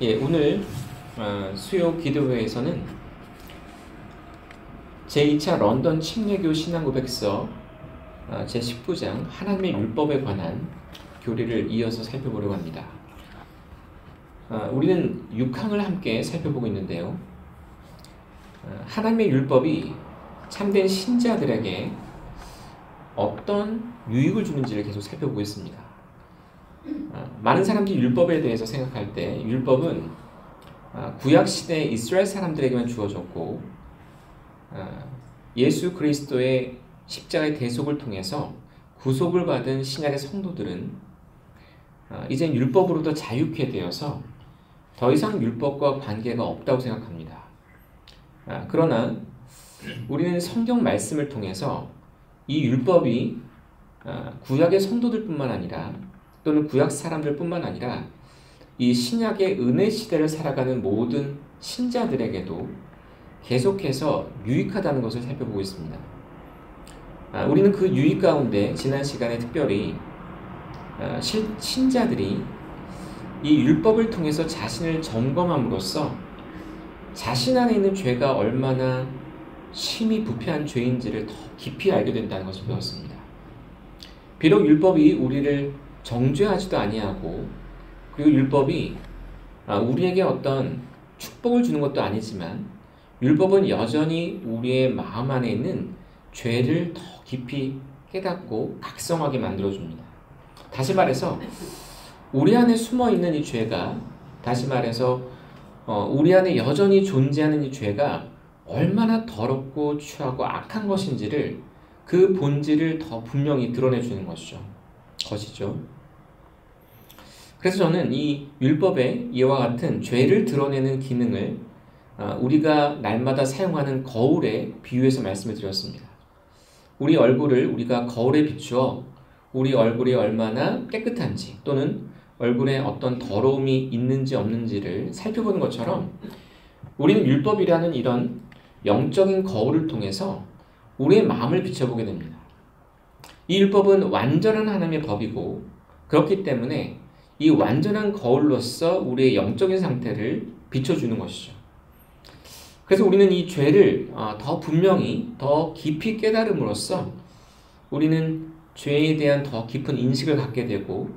예, 오늘 수요 기도회에서는 제2차 런던 침례교 신앙고백서 제19장 하나님의 율법에 관한 교리를 이어서 살펴보려고 합니다. 우리는 6항을 함께 살펴보고 있는데요. 하나님의 율법이 참된 신자들에게 어떤 유익을 주는지를 계속 살펴보고 있습니다. 많은 사람들이 율법에 대해서 생각할 때 율법은 구약시대 이스라엘 사람들에게만 주어졌고 예수 그리스도의 십자가의 대속을 통해서 구속을 받은 신약의 성도들은 이젠 율법으로부터 자유케 되어서 더 이상 율법과 관계가 없다고 생각합니다. 그러나 우리는 성경 말씀을 통해서 이 율법이 구약의 성도들뿐만 아니라 또는 구약 사람들뿐만 아니라 이 신약의 은혜 시대를 살아가는 모든 신자들에게도 계속해서 유익하다는 것을 살펴보고 있습니다. 우리는 그 유익 가운데 지난 시간에 특별히 신자들이 이 율법을 통해서 자신을 점검함으로써 자신 안에 있는 죄가 얼마나 심히 부패한 죄인지를 더 깊이 알게 된다는 것을 배웠습니다. 비록 율법이 우리를 정죄하지도 아니하고 그리고 율법이 우리에게 어떤 축복을 주는 것도 아니지만 율법은 여전히 우리의 마음 안에 있는 죄를 더 깊이 깨닫고 각성하게 만들어줍니다. 다시 말해서 우리 안에 숨어있는 이 죄가 다시 말해서 우리 안에 여전히 존재하는 이 죄가 얼마나 더럽고 추하고 악한 것인지를 그 본질을 더 분명히 드러내주는 것이죠. 그래서 저는 이 율법의 이와 같은 죄를 드러내는 기능을 우리가 날마다 사용하는 거울에 비유해서 말씀을 드렸습니다. 우리 얼굴을 우리가 거울에 비추어 우리 얼굴이 얼마나 깨끗한지 또는 얼굴에 어떤 더러움이 있는지 없는지를 살펴보는 것처럼 우리는 율법이라는 이런 영적인 거울을 통해서 우리의 마음을 비춰보게 됩니다. 이 율법은 완전한 하나님의 법이고 그렇기 때문에 이 완전한 거울로서 우리의 영적인 상태를 비춰주는 것이죠. 그래서 우리는 이 죄를 더 분명히 더 깊이 깨달음으로써 우리는 죄에 대한 더 깊은 인식을 갖게 되고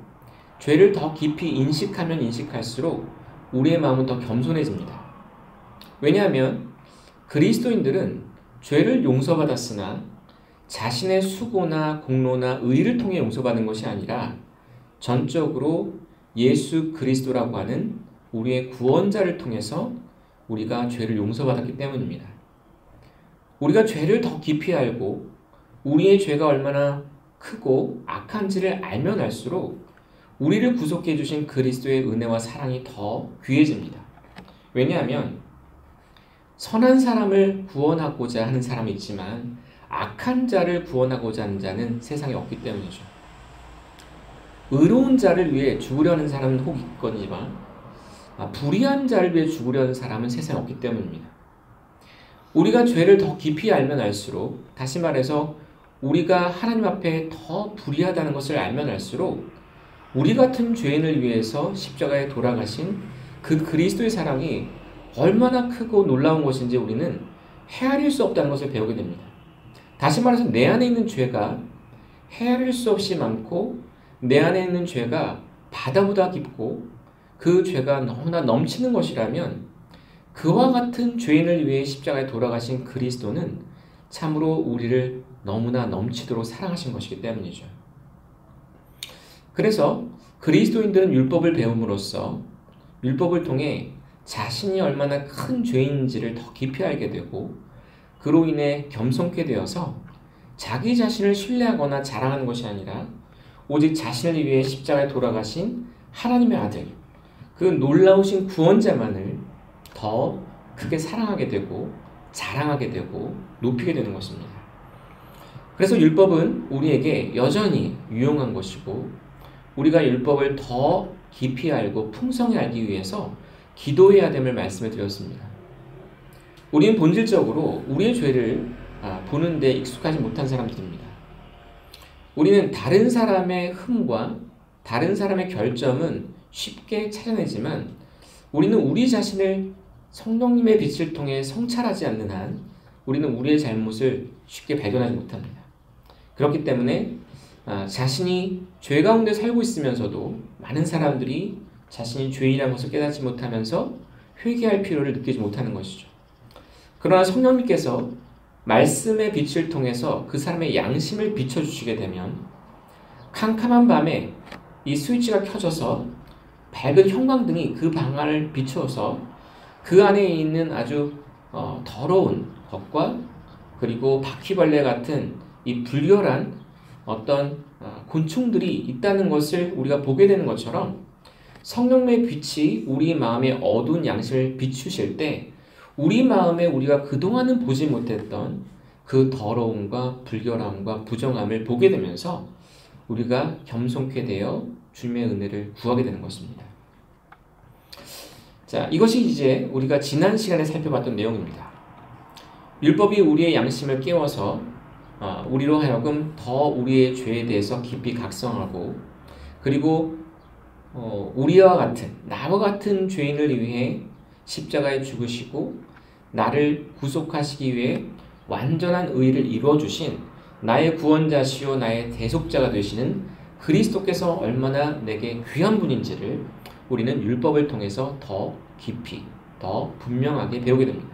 죄를 더 깊이 인식하면 인식할수록 우리의 마음은 더 겸손해집니다. 왜냐하면 그리스도인들은 죄를 용서받았으나 자신의 수고나 공로나 의를 통해 용서받는 것이 아니라 전적으로 예수 그리스도라고 하는 우리의 구원자를 통해서 우리가 죄를 용서받았기 때문입니다. 우리가 죄를 더 깊이 알고 우리의 죄가 얼마나 크고 악한지를 알면 알수록 우리를 구속해 주신 그리스도의 은혜와 사랑이 더 귀해집니다. 왜냐하면 선한 사람을 구원하고자 하는 사람이 있지만 악한 자를 구원하고자 하는 자는 세상에 없기 때문이죠. 의로운 자를 위해 죽으려는 사람은 혹 있거니와 불의한 자를 위해 죽으려는 사람은 세상에 없기 때문입니다. 우리가 죄를 더 깊이 알면 알수록 다시 말해서 우리가 하나님 앞에 더 불의하다는 것을 알면 알수록 우리 같은 죄인을 위해서 십자가에 돌아가신 그 그리스도의 사랑이 얼마나 크고 놀라운 것인지 우리는 헤아릴 수 없다는 것을 배우게 됩니다. 다시 말해서 내 안에 있는 죄가 헤아릴 수 없이 많고 내 안에 있는 죄가 바다보다 깊고 그 죄가 너무나 넘치는 것이라면 그와 같은 죄인을 위해 십자가에 돌아가신 그리스도는 참으로 우리를 너무나 넘치도록 사랑하신 것이기 때문이죠. 그래서 그리스도인들은 율법을 배움으로써 율법을 통해 자신이 얼마나 큰 죄인인지를 더 깊이 알게 되고 그로 인해 겸손케 되어서 자기 자신을 신뢰하거나 자랑하는 것이 아니라 오직 자신을 위해 십자가에 돌아가신 하나님의 아들, 그 놀라우신 구원자만을 더 크게 사랑하게 되고 자랑하게 되고 높이게 되는 것입니다. 그래서 율법은 우리에게 여전히 유용한 것이고 우리가 율법을 더 깊이 알고 풍성히 알기 위해서 기도해야 됨을 말씀을 드렸습니다. 우리는 본질적으로 우리의 죄를 보는 데 익숙하지 못한 사람들입니다. 우리는 다른 사람의 흠과 다른 사람의 결점은 쉽게 찾아내지만 우리는 우리 자신을 성령님의 빛을 통해 성찰하지 않는 한 우리는 우리의 잘못을 쉽게 발견하지 못합니다. 그렇기 때문에 자신이 죄 가운데 살고 있으면서도 많은 사람들이 자신이 죄인이라는 것을 깨닫지 못하면서 회개할 필요를 느끼지 못하는 것이죠. 그러나 성령님께서 말씀의 빛을 통해서 그 사람의 양심을 비춰주시게 되면 캄캄한 밤에 이 스위치가 켜져서 밝은 형광등이 그 방 안을 비추어서 그 안에 있는 아주 더러운 것과 그리고 바퀴벌레 같은 이 불결한 어떤 곤충들이 있다는 것을 우리가 보게 되는 것처럼 성령의 빛이 우리 마음의 어두운 양심을 비추실 때 우리 마음에 우리가 그동안은 보지 못했던 그 더러움과 불결함과 부정함을 보게 되면서 우리가 겸손케 되어 주님의 은혜를 구하게 되는 것입니다. 자, 이것이 이제 우리가 지난 시간에 살펴봤던 내용입니다. 율법이 우리의 양심을 깨워서 우리로 하여금 더 우리의 죄에 대해서 깊이 각성하고 그리고 우리와 같은 나와 같은 죄인을 위해 십자가에 죽으시고 나를 구속하시기 위해 완전한 의를 이루어 주신 나의 구원자시요 나의 대속자가 되시는 그리스도께서 얼마나 내게 귀한 분인지를 우리는 율법을 통해서 더 깊이 더 분명하게 배우게 됩니다.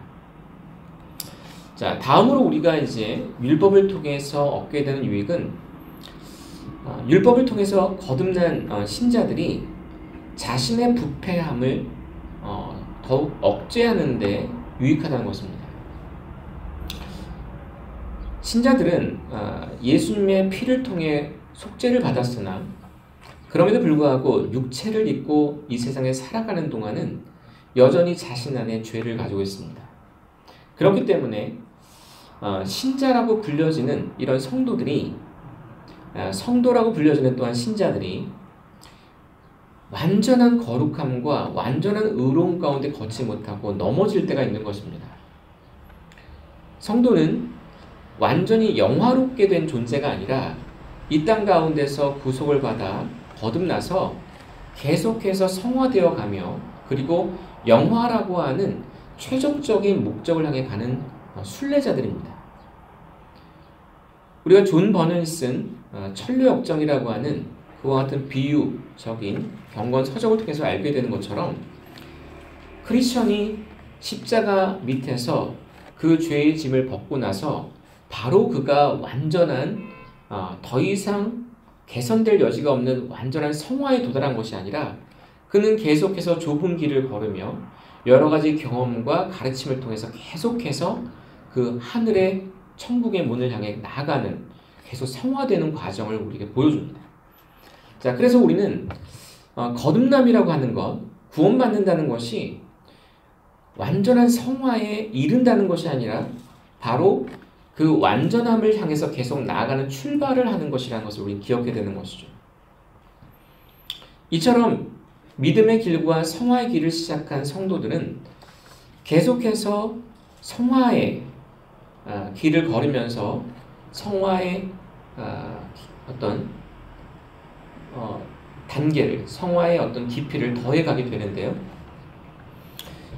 자, 다음으로 우리가 이제 율법을 통해서 얻게 되는 유익은 율법을 통해서 거듭난 신자들이 자신의 부패함을 더욱 억제하는 데 유익하다는 것입니다. 신자들은 예수님의 피를 통해 속죄를 받았으나 그럼에도 불구하고 육체를 입고 이 세상에 살아가는 동안은 여전히 자신 안에 죄를 가지고 있습니다. 그렇기 때문에 신자라고 불려지는 이런 성도들이 성도라고 불려지는 또한 신자들이 완전한 거룩함과 완전한 의로움 가운데 걷지 못하고 넘어질 때가 있는 것입니다. 성도는 완전히 영화롭게 된 존재가 아니라 이 땅 가운데서 구속을 받아 거듭나서 계속해서 성화되어 가며 그리고 영화라고 하는 최종적인 목적을 향해 가는 순례자들입니다. 우리가 존 버넌이 쓴 천류역정이라고 하는 그와 같은 비유적인 경건 서적을 통해서 알게 되는 것처럼 크리스천이 십자가 밑에서 그 죄의 짐을 벗고 나서 바로 그가 완전한 더 이상 개선될 여지가 없는 완전한 성화에 도달한 것이 아니라 그는 계속해서 좁은 길을 걸으며 여러 가지 경험과 가르침을 통해서 계속해서 그 하늘의 천국의 문을 향해 나아가는 계속 성화되는 과정을 우리에게 보여줍니다. 자, 그래서 우리는 거듭남이라고 하는 것, 구원받는다는 것이 완전한 성화에 이른다는 것이 아니라 바로 그 완전함을 향해서 계속 나아가는 출발을 하는 것이라는 것을 우리는 기억해야 되는 것이죠. 이처럼 믿음의 길과 성화의 길을 시작한 성도들은 계속해서 성화의 길을 걸으면서 성화의 어떤 단계를, 성화의 어떤 깊이를 더해가게 되는데요.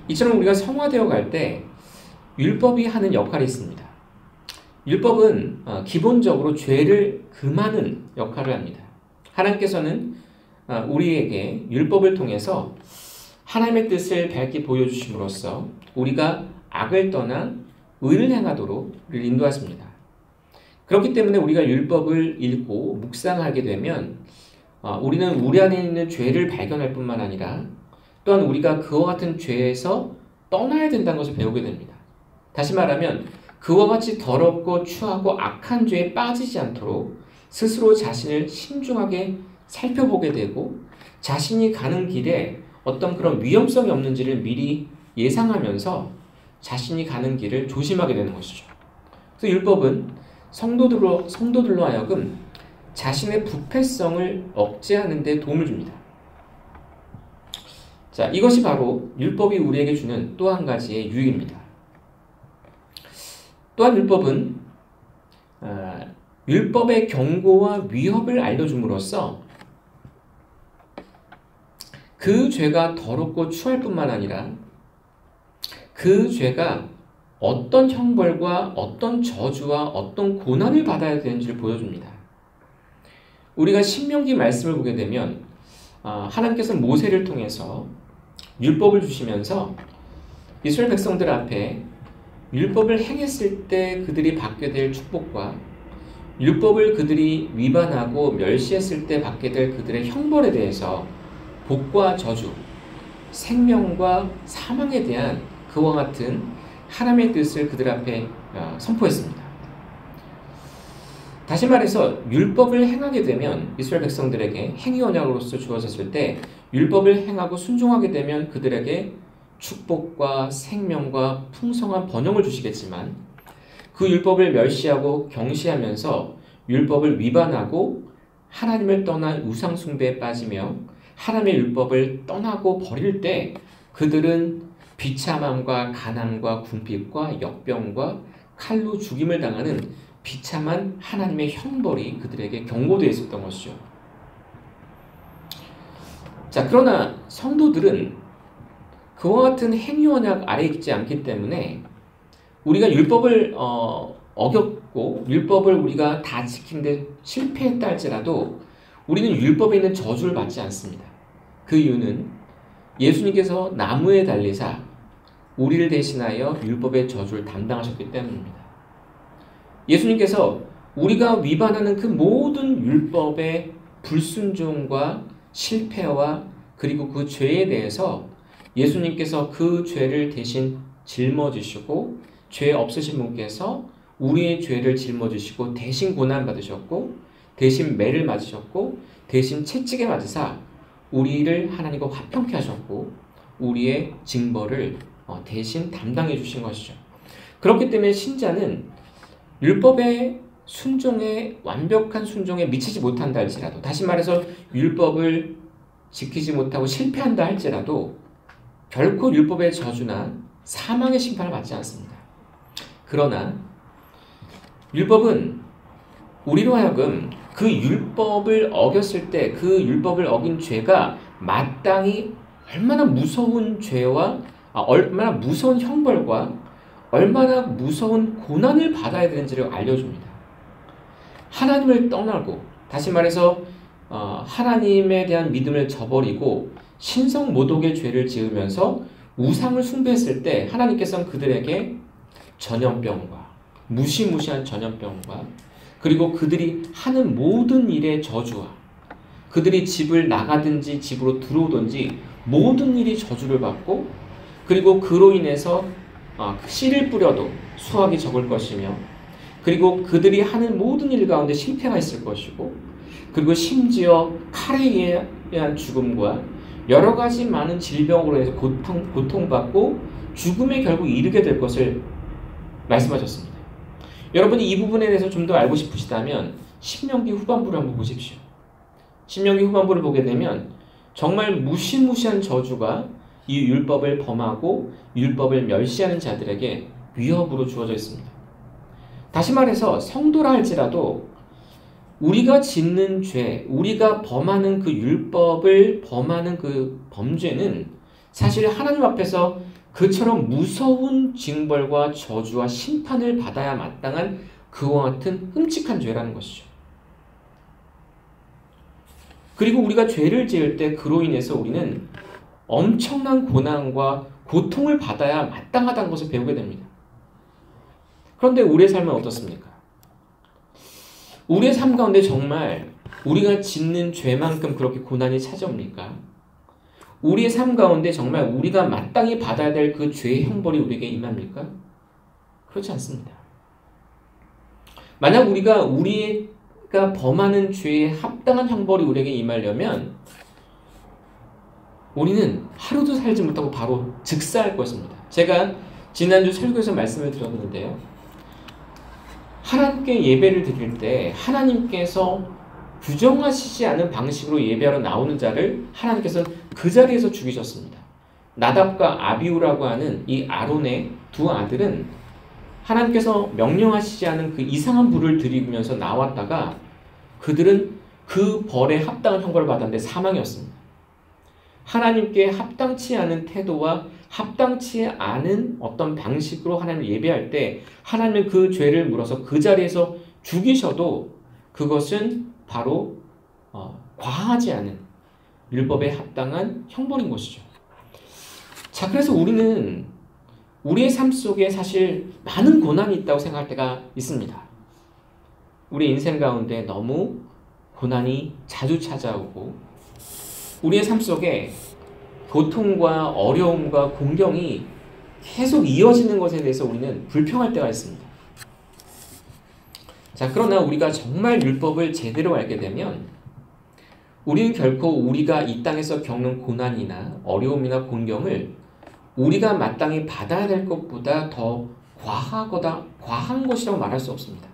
이처럼 우리가 성화되어 갈 때 율법이 하는 역할이 있습니다. 율법은 기본적으로 죄를 금하는 역할을 합니다. 하나님께서는 우리에게 율법을 통해서 하나님의 뜻을 밝게 보여주심으로써 우리가 악을 떠나 의를 행하도록 우리를 인도하십니다. 그렇기 때문에 우리가 율법을 읽고 묵상하게 되면 우리는 우리 안에 있는 죄를 발견할 뿐만 아니라 또한 우리가 그와 같은 죄에서 떠나야 된다는 것을 배우게 됩니다. 다시 말하면 그와 같이 더럽고 추하고 악한 죄에 빠지지 않도록 스스로 자신을 신중하게 살펴보게 되고 자신이 가는 길에 어떤 그런 위험성이 없는지를 미리 예상하면서 자신이 가는 길을 조심하게 되는 것이죠. 그래서 율법은 성도들로 하여금 자신의 부패성을 억제하는 데 도움을 줍니다. 자, 이것이 바로 율법이 우리에게 주는 또 한 가지의 유익입니다. 또한 율법은 율법의 경고와 위협을 알려줌으로써 그 죄가 더럽고 추할 뿐만 아니라 그 죄가 어떤 형벌과 어떤 저주와 어떤 고난을 받아야 되는지를 보여줍니다. 우리가 신명기 말씀을 보게 되면 하나님께서 모세를 통해서 율법을 주시면서 이스라엘 백성들 앞에 율법을 행했을 때 그들이 받게 될 축복과 율법을 그들이 위반하고 멸시했을 때 받게 될 그들의 형벌에 대해서 복과 저주, 생명과 사망에 대한 그와 같은 하나님의 뜻을 그들 앞에 선포했습니다. 다시 말해서 율법을 행하게 되면 이스라엘 백성들에게 행위 언약으로서 주어졌을 때 율법을 행하고 순종하게 되면 그들에게 축복과 생명과 풍성한 번영을 주시겠지만 그 율법을 멸시하고 경시하면서 율법을 위반하고 하나님을 떠난 우상 숭배에 빠지며 하나님의 율법을 떠나고 버릴 때 그들은 비참함과 가난과 궁핍과 역병과 칼로 죽임을 당하는 비참한 하나님의 형벌이 그들에게 경고되어 있었던 것이죠. 자, 그러나 성도들은 그와 같은 행위 언약 아래에 있지 않기 때문에 우리가 율법을 어겼고 율법을 우리가 다 지키는데 실패했다 할지라도 우리는 율법에 있는 저주를 받지 않습니다. 그 이유는 예수님께서 나무에 달리사 우리를 대신하여 율법의 저주를 담당하셨기 때문입니다. 예수님께서 우리가 위반하는 그 모든 율법의 불순종과 실패와 그리고 그 죄에 대해서 예수님께서 그 죄를 대신 짊어지시고 죄 없으신 분께서 우리의 죄를 짊어지시고 대신 고난받으셨고 대신 매를 맞으셨고 대신 채찍에 맞으사 우리를 하나님과 화평케 하셨고 우리의 징벌을 대신 담당해 주신 것이죠. 그렇기 때문에 신자는 율법의 순종에 완벽한 순종에 미치지 못한다 할지라도 다시 말해서 율법을 지키지 못하고 실패한다 할지라도 결코 율법의 저주나 사망의 심판을 받지 않습니다. 그러나 율법은 우리로 하여금 그 율법을 어겼을 때 그 율법을 어긴 죄가 마땅히 얼마나 무서운 죄와 얼마나 무서운 형벌과 얼마나 무서운 고난을 받아야 되는지를 알려줍니다. 하나님을 떠나고 다시 말해서 하나님에 대한 믿음을 저버리고 신성모독의 죄를 지으면서 우상을 숭배했을 때 하나님께서는 그들에게 전염병과 무시무시한 전염병과 그리고 그들이 하는 모든 일의 저주와 그들이 집을 나가든지 집으로 들어오든지 모든 일이 저주를 받고 그리고 그로 인해서 씨를 뿌려도 수확이 적을 것이며 그리고 그들이 하는 모든 일 가운데 실패가 있을 것이고 그리고 심지어 칼에 의한 죽음과 여러 가지 많은 질병으로 해서 고통받고 죽음에 결국 이르게 될 것을 말씀하셨습니다. 여러분이 이 부분에 대해서 좀 더 알고 싶으시다면 신명기 후반부를 한번 보십시오. 신명기 후반부를 보게 되면 정말 무시무시한 저주가 이 율법을 범하고 율법을 멸시하는 자들에게 위협으로 주어져 있습니다. 다시 말해서 성도라 할지라도 우리가 짓는 죄, 우리가 범하는 그 율법을 범하는 그 범죄는 사실 하나님 앞에서 그처럼 무서운 징벌과 저주와 심판을 받아야 마땅한 그와 같은 끔찍한 죄라는 것이죠. 그리고 우리가 죄를 지을 때 그로 인해서 우리는 엄청난 고난과 고통을 받아야 마땅하다는 것을 배우게 됩니다. 그런데 우리의 삶은 어떻습니까? 우리의 삶 가운데 정말 우리가 짓는 죄만큼 그렇게 고난이 찾아옵니까? 우리의 삶 가운데 정말 우리가 마땅히 받아야 될 그 죄의 형벌이 우리에게 임합니까? 그렇지 않습니다. 만약 우리가 범하는 죄에 합당한 형벌이 우리에게 임하려면 우리는 하루도 살지 못하고 바로 즉사할 것입니다. 제가 지난주 설교에서 말씀을 드렸는데요. 하나님께 예배를 드릴 때 하나님께서 규정하시지 않은 방식으로 예배하러 나오는 자를 하나님께서는 그 자리에서 죽이셨습니다. 나답과 아비후라고 하는 이 아론의 두 아들은 하나님께서 명령하시지 않은 그 이상한 불을 들이면서 나왔다가 그들은 그 벌에 합당한 형벌을 받았는데 사망이었습니다. 하나님께 합당치 않은 태도와 합당치 않은 어떤 방식으로 하나님을 예배할 때 하나님은 그 죄를 물어서 그 자리에서 죽이셔도 그것은 바로 과하지 않은 율법에 합당한 형벌인 것이죠. 자, 그래서 우리는 우리의 삶 속에 사실 많은 고난이 있다고 생각할 때가 있습니다. 우리 인생 가운데 너무 고난이 자주 찾아오고 우리의 삶 속에 고통과 어려움과 공경이 계속 이어지는 것에 대해서 우리는 불평할 때가 있습니다. 자, 그러나 우리가 정말 율법을 제대로 알게 되면 우리는 결코 우리가 이 땅에서 겪는 고난이나 어려움이나 공경을 우리가 마땅히 받아야 될 것보다 더 과한 것이라고 말할 수 없습니다.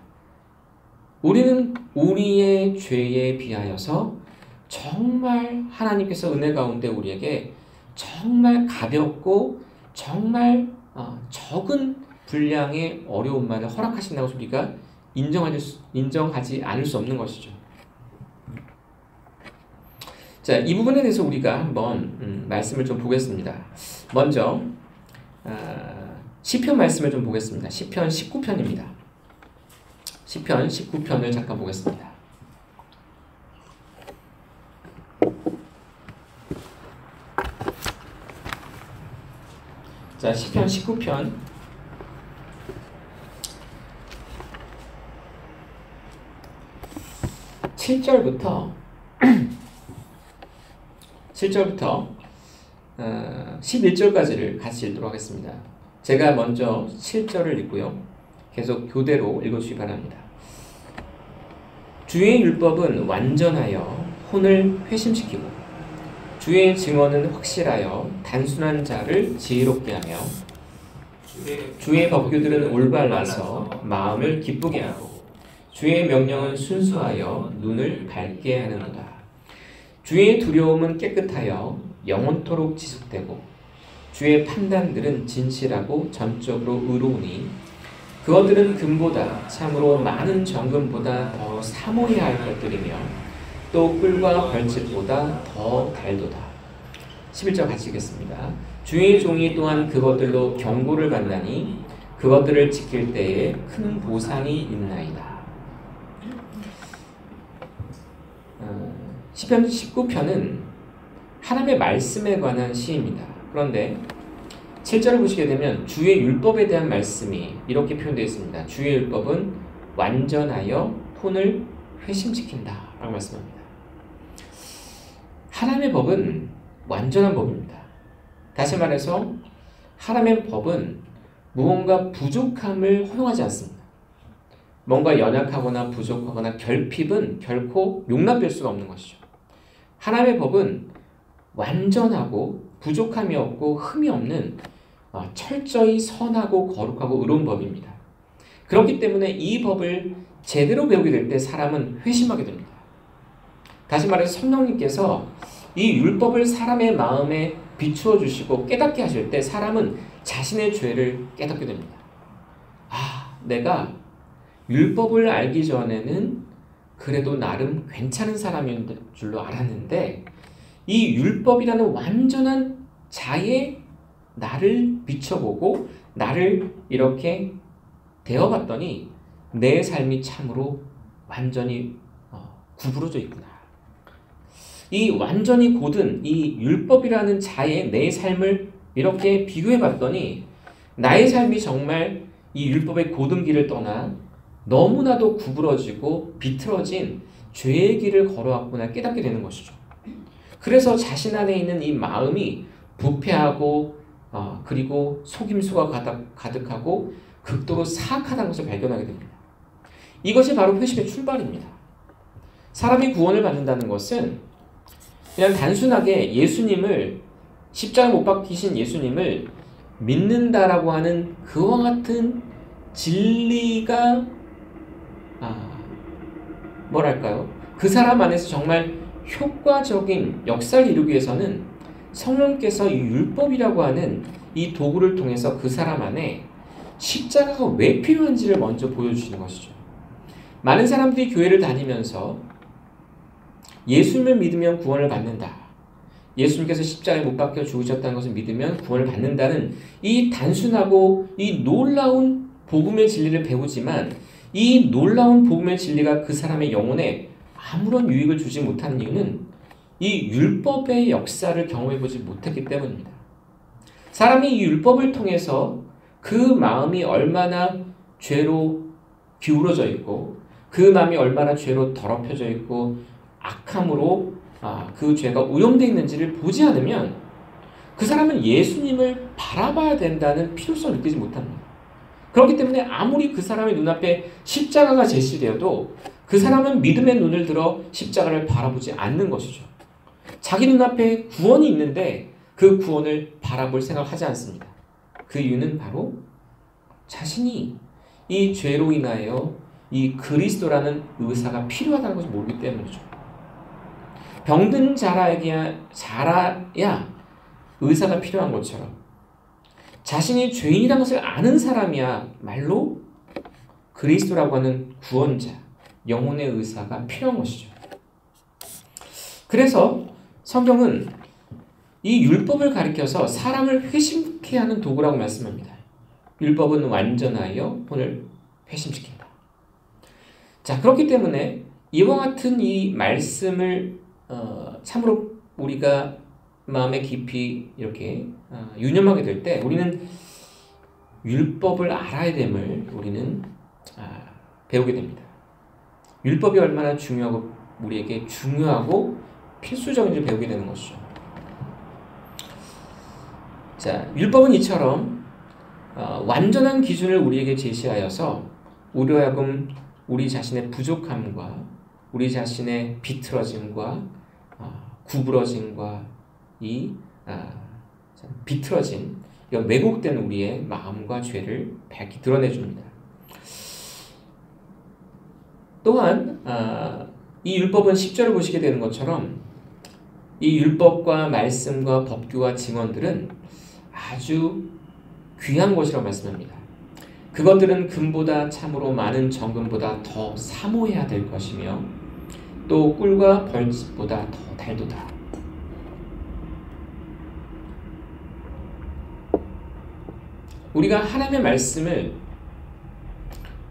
우리는 우리의 죄에 비하여서 정말 하나님께서 은혜 가운데 우리에게 정말 가볍고 정말 적은 분량의 어려움만을 허락하신다고 우리가 인정하지 않을 수 없는 것이죠. 자, 이 부분에 대해서 우리가 한번 말씀을 좀 보겠습니다. 먼저 시편 말씀을 좀 보겠습니다. 시편 19편입니다. 시편 19편을 잠깐 보겠습니다. 자, 시편 19편 7절부터 11절까지를 같이 읽도록 하겠습니다. 제가 먼저 7절을 읽고요. 계속 교대로 읽어주시기 바랍니다. 주의 율법은 완전하여 혼을 회심시키고 주의 증언은 확실하여 단순한 자를 지혜롭게 하며 주의 법규들은 올바라서 마음을 기쁘게 하고 주의 명령은 순수하여 눈을 밝게 하는도다. 주의 두려움은 깨끗하여 영원토록 지속되고 주의 판단들은 진실하고 전적으로 의로우니 그것들은 금보다 참으로 많은 정금보다 더 사모해야 할 것들이며 또 꿀과 벌집보다 더 달도다. 11절 같이 읽겠습니다. 주의 종이 또한 그것들로 경고를 받나니 그것들을 지킬 때에 큰 보상이 있나이다. 시편 19편은 하나님의 말씀에 관한 시입니다. 그런데 7절을 보시게 되면 주의 율법에 대한 말씀이 이렇게 표현되어 있습니다. 주의 율법은 완전하여 혼을 회심시킨다 라고 말씀합니다. 하나님의 법은 완전한 법입니다. 다시 말해서 하나님의 법은 무언가 부족함을 허용하지 않습니다. 뭔가 연약하거나 부족하거나 결핍은 결코 용납될 수가 없는 것이죠. 하나님의 법은 완전하고 부족함이 없고 흠이 없는 철저히 선하고 거룩하고 의로운 법입니다. 그렇기 때문에 이 법을 제대로 배우게 될 때 사람은 회심하게 됩니다. 다시 말해서 성령님께서 이 율법을 사람의 마음에 비추어 주시고 깨닫게 하실 때 사람은 자신의 죄를 깨닫게 됩니다. 내가 율법을 알기 전에는 그래도 나름 괜찮은 사람인 줄로 알았는데 이 율법이라는 완전한 자의 나를 비춰보고 나를 이렇게 대어봤더니 내 삶이 참으로 완전히 구부러져 있구나. 이 완전히 곧은 이 율법이라는 자의 내 삶을 이렇게 비교해봤더니 나의 삶이 정말 이 율법의 곧은 길을 떠나 너무나도 구부러지고 비틀어진 죄의 길을 걸어왔구나 깨닫게 되는 것이죠. 그래서 자신 안에 있는 이 마음이 부패하고 그리고 속임수가 가득하고 극도로 사악하다는 것을 발견하게 됩니다. 이것이 바로 회심의 출발입니다. 사람이 구원을 받는다는 것은 그냥 단순하게 예수님을 십자가에 못 박히신 예수님을 믿는다라고 하는 그와 같은 진리가 뭐랄까요? 그 사람 안에서 정말 효과적인 역사를 이루기 위해서는 성령께서 이 율법이라고 하는 이 도구를 통해서 그 사람 안에 십자가가 왜 필요한지를 먼저 보여주시는 것이죠. 많은 사람들이 교회를 다니면서 예수님을 믿으면 구원을 받는다. 예수님께서 십자가에 못 박혀 죽으셨다는 것을 믿으면 구원을 받는다는 이 단순하고 이 놀라운 복음의 진리를 배우지만 이 놀라운 복음의 진리가 그 사람의 영혼에 아무런 유익을 주지 못하는 이유는 이 율법의 역사를 경험해보지 못했기 때문입니다. 사람이 이 율법을 통해서 그 마음이 얼마나 죄로 기울어져 있고 그 마음이 얼마나 죄로 더럽혀져 있고 악함으로 그 죄가 오염되어 있는지를 보지 않으면 그 사람은 예수님을 바라봐야 된다는 필요성을 느끼지 못합니다. 그렇기 때문에 아무리 그 사람의 눈앞에 십자가가 제시되어도 그 사람은 믿음의 눈을 들어 십자가를 바라보지 않는 것이죠. 자기 눈앞에 구원이 있는데 그 구원을 바라볼 생각을 하지 않습니다. 그 이유는 바로 자신이 이 죄로 인하여 이 그리스도라는 의사가 필요하다는 것을 모르기 때문이죠. 병든 자라야 의사가 필요한 것처럼 자신이 죄인이라는 것을 아는 사람이야말로 그리스도라고 하는 구원자, 영혼의 의사가 필요한 것이죠. 그래서 성경은 이 율법을 가리켜서 사람을 회심케 하는 도구라고 말씀합니다. 율법은 완전하여 혼을 회심시킨다. 자, 그렇기 때문에 이와 같은 이 말씀을 참으로 우리가 마음에 깊이 이렇게 유념하게 될 때 우리는 율법을 알아야 됨을 우리는 배우게 됩니다. 율법이 얼마나 중요하고 우리에게 중요하고 필수적인지 배우게 되는 것이죠. 자, 율법은 이처럼 완전한 기준을 우리에게 제시하여서 우리로 하여금 우리 자신의 부족함과 우리 자신의 비틀어짐과 구부러짐과 이 비틀어진 왜곡된 우리의 마음과 죄를 밝히 드러내줍니다. 또한 이 율법은 10절을 보시게 되는 것처럼 이 율법과 말씀과 법규와 증언들은 아주 귀한 것이라고 말씀합니다. 그것들은 금보다 참으로 많은 정금보다 더 사모해야 될 것이며 또 꿀과 벌집보다 더 달도다. 우리가 하나님의 말씀을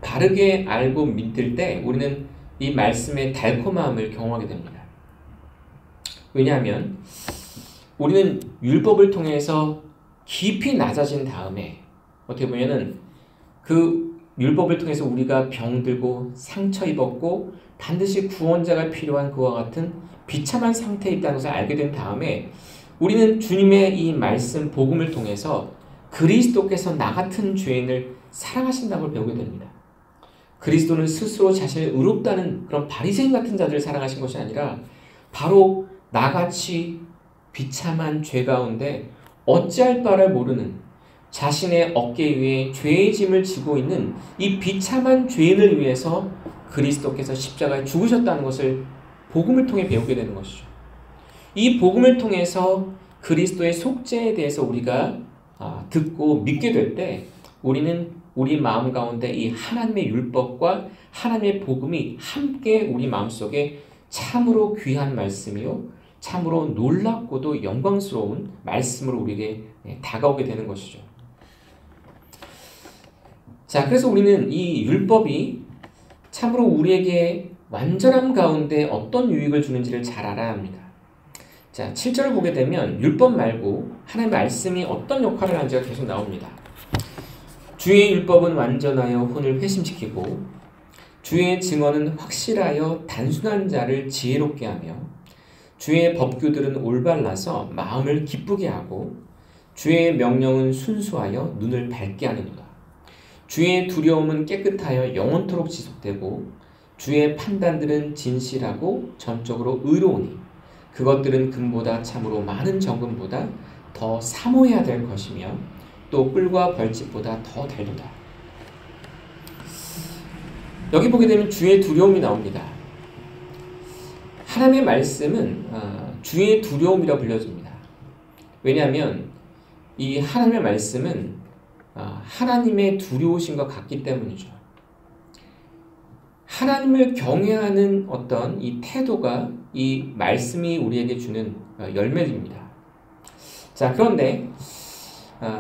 바르게 알고 믿을 때 우리는 이 말씀의 달콤함을 경험하게 됩니다. 왜냐하면 우리는 율법을 통해서 깊이 낮아진 다음에 어떻게 보면은 그 율법을 통해서 우리가 병들고 상처 입었고 반드시 구원자가 필요한 그와 같은 비참한 상태에 있다는 것을 알게 된 다음에 우리는 주님의 이 말씀 복음을 통해서 그리스도께서 나 같은 죄인을 사랑하신다는 걸 배우게 됩니다. 그리스도는 스스로 자신을 의롭다는 그런 바리새인 같은 자들을 사랑하신 것이 아니라 바로 나같이 비참한 죄 가운데 어찌할 바를 모르는 자신의 어깨 위에 죄의 짐을 지고 있는 이 비참한 죄인을 위해서 그리스도께서 십자가에 죽으셨다는 것을 복음을 통해 배우게 되는 것이죠. 이 복음을 통해서 그리스도의 속죄에 대해서 우리가 듣고 믿게 될 때 우리는 우리 마음 가운데 이 하나님의 율법과 하나님의 복음이 함께 우리 마음속에 참으로 귀한 말씀이요 참으로 놀랍고도 영광스러운 말씀으로 우리에게 다가오게 되는 것이죠. 자, 그래서 우리는 이 율법이 참으로 우리에게 완전함 가운데 어떤 유익을 주는지를 잘 알아야 합니다. 자, 7절을 보게 되면 율법 말고 하나님의 말씀이 어떤 역할을 하는지가 계속 나옵니다. 주의 율법은 완전하여 혼을 회심시키고 주의 증언은 확실하여 단순한 자를 지혜롭게 하며 주의 법규들은 올바라서 마음을 기쁘게 하고 주의 명령은 순수하여 눈을 밝게 하느니라. 주의 두려움은 깨끗하여 영원토록 지속되고 주의 판단들은 진실하고 전적으로 의로우니 그것들은 금보다 참으로 많은 정금보다 더 사모해야 될 것이며 또 꿀과 벌집보다 더 달도다. 여기 보게 되면 주의 두려움이 나옵니다. 하나님의 말씀은 주의 두려움이라 불려집니다. 왜냐하면 이 하나님의 말씀은 하나님의 두려우심과 같기 때문이죠. 하나님을 경외하는 어떤 이 태도가 이 말씀이 우리에게 주는 열매입니다. 자, 그런데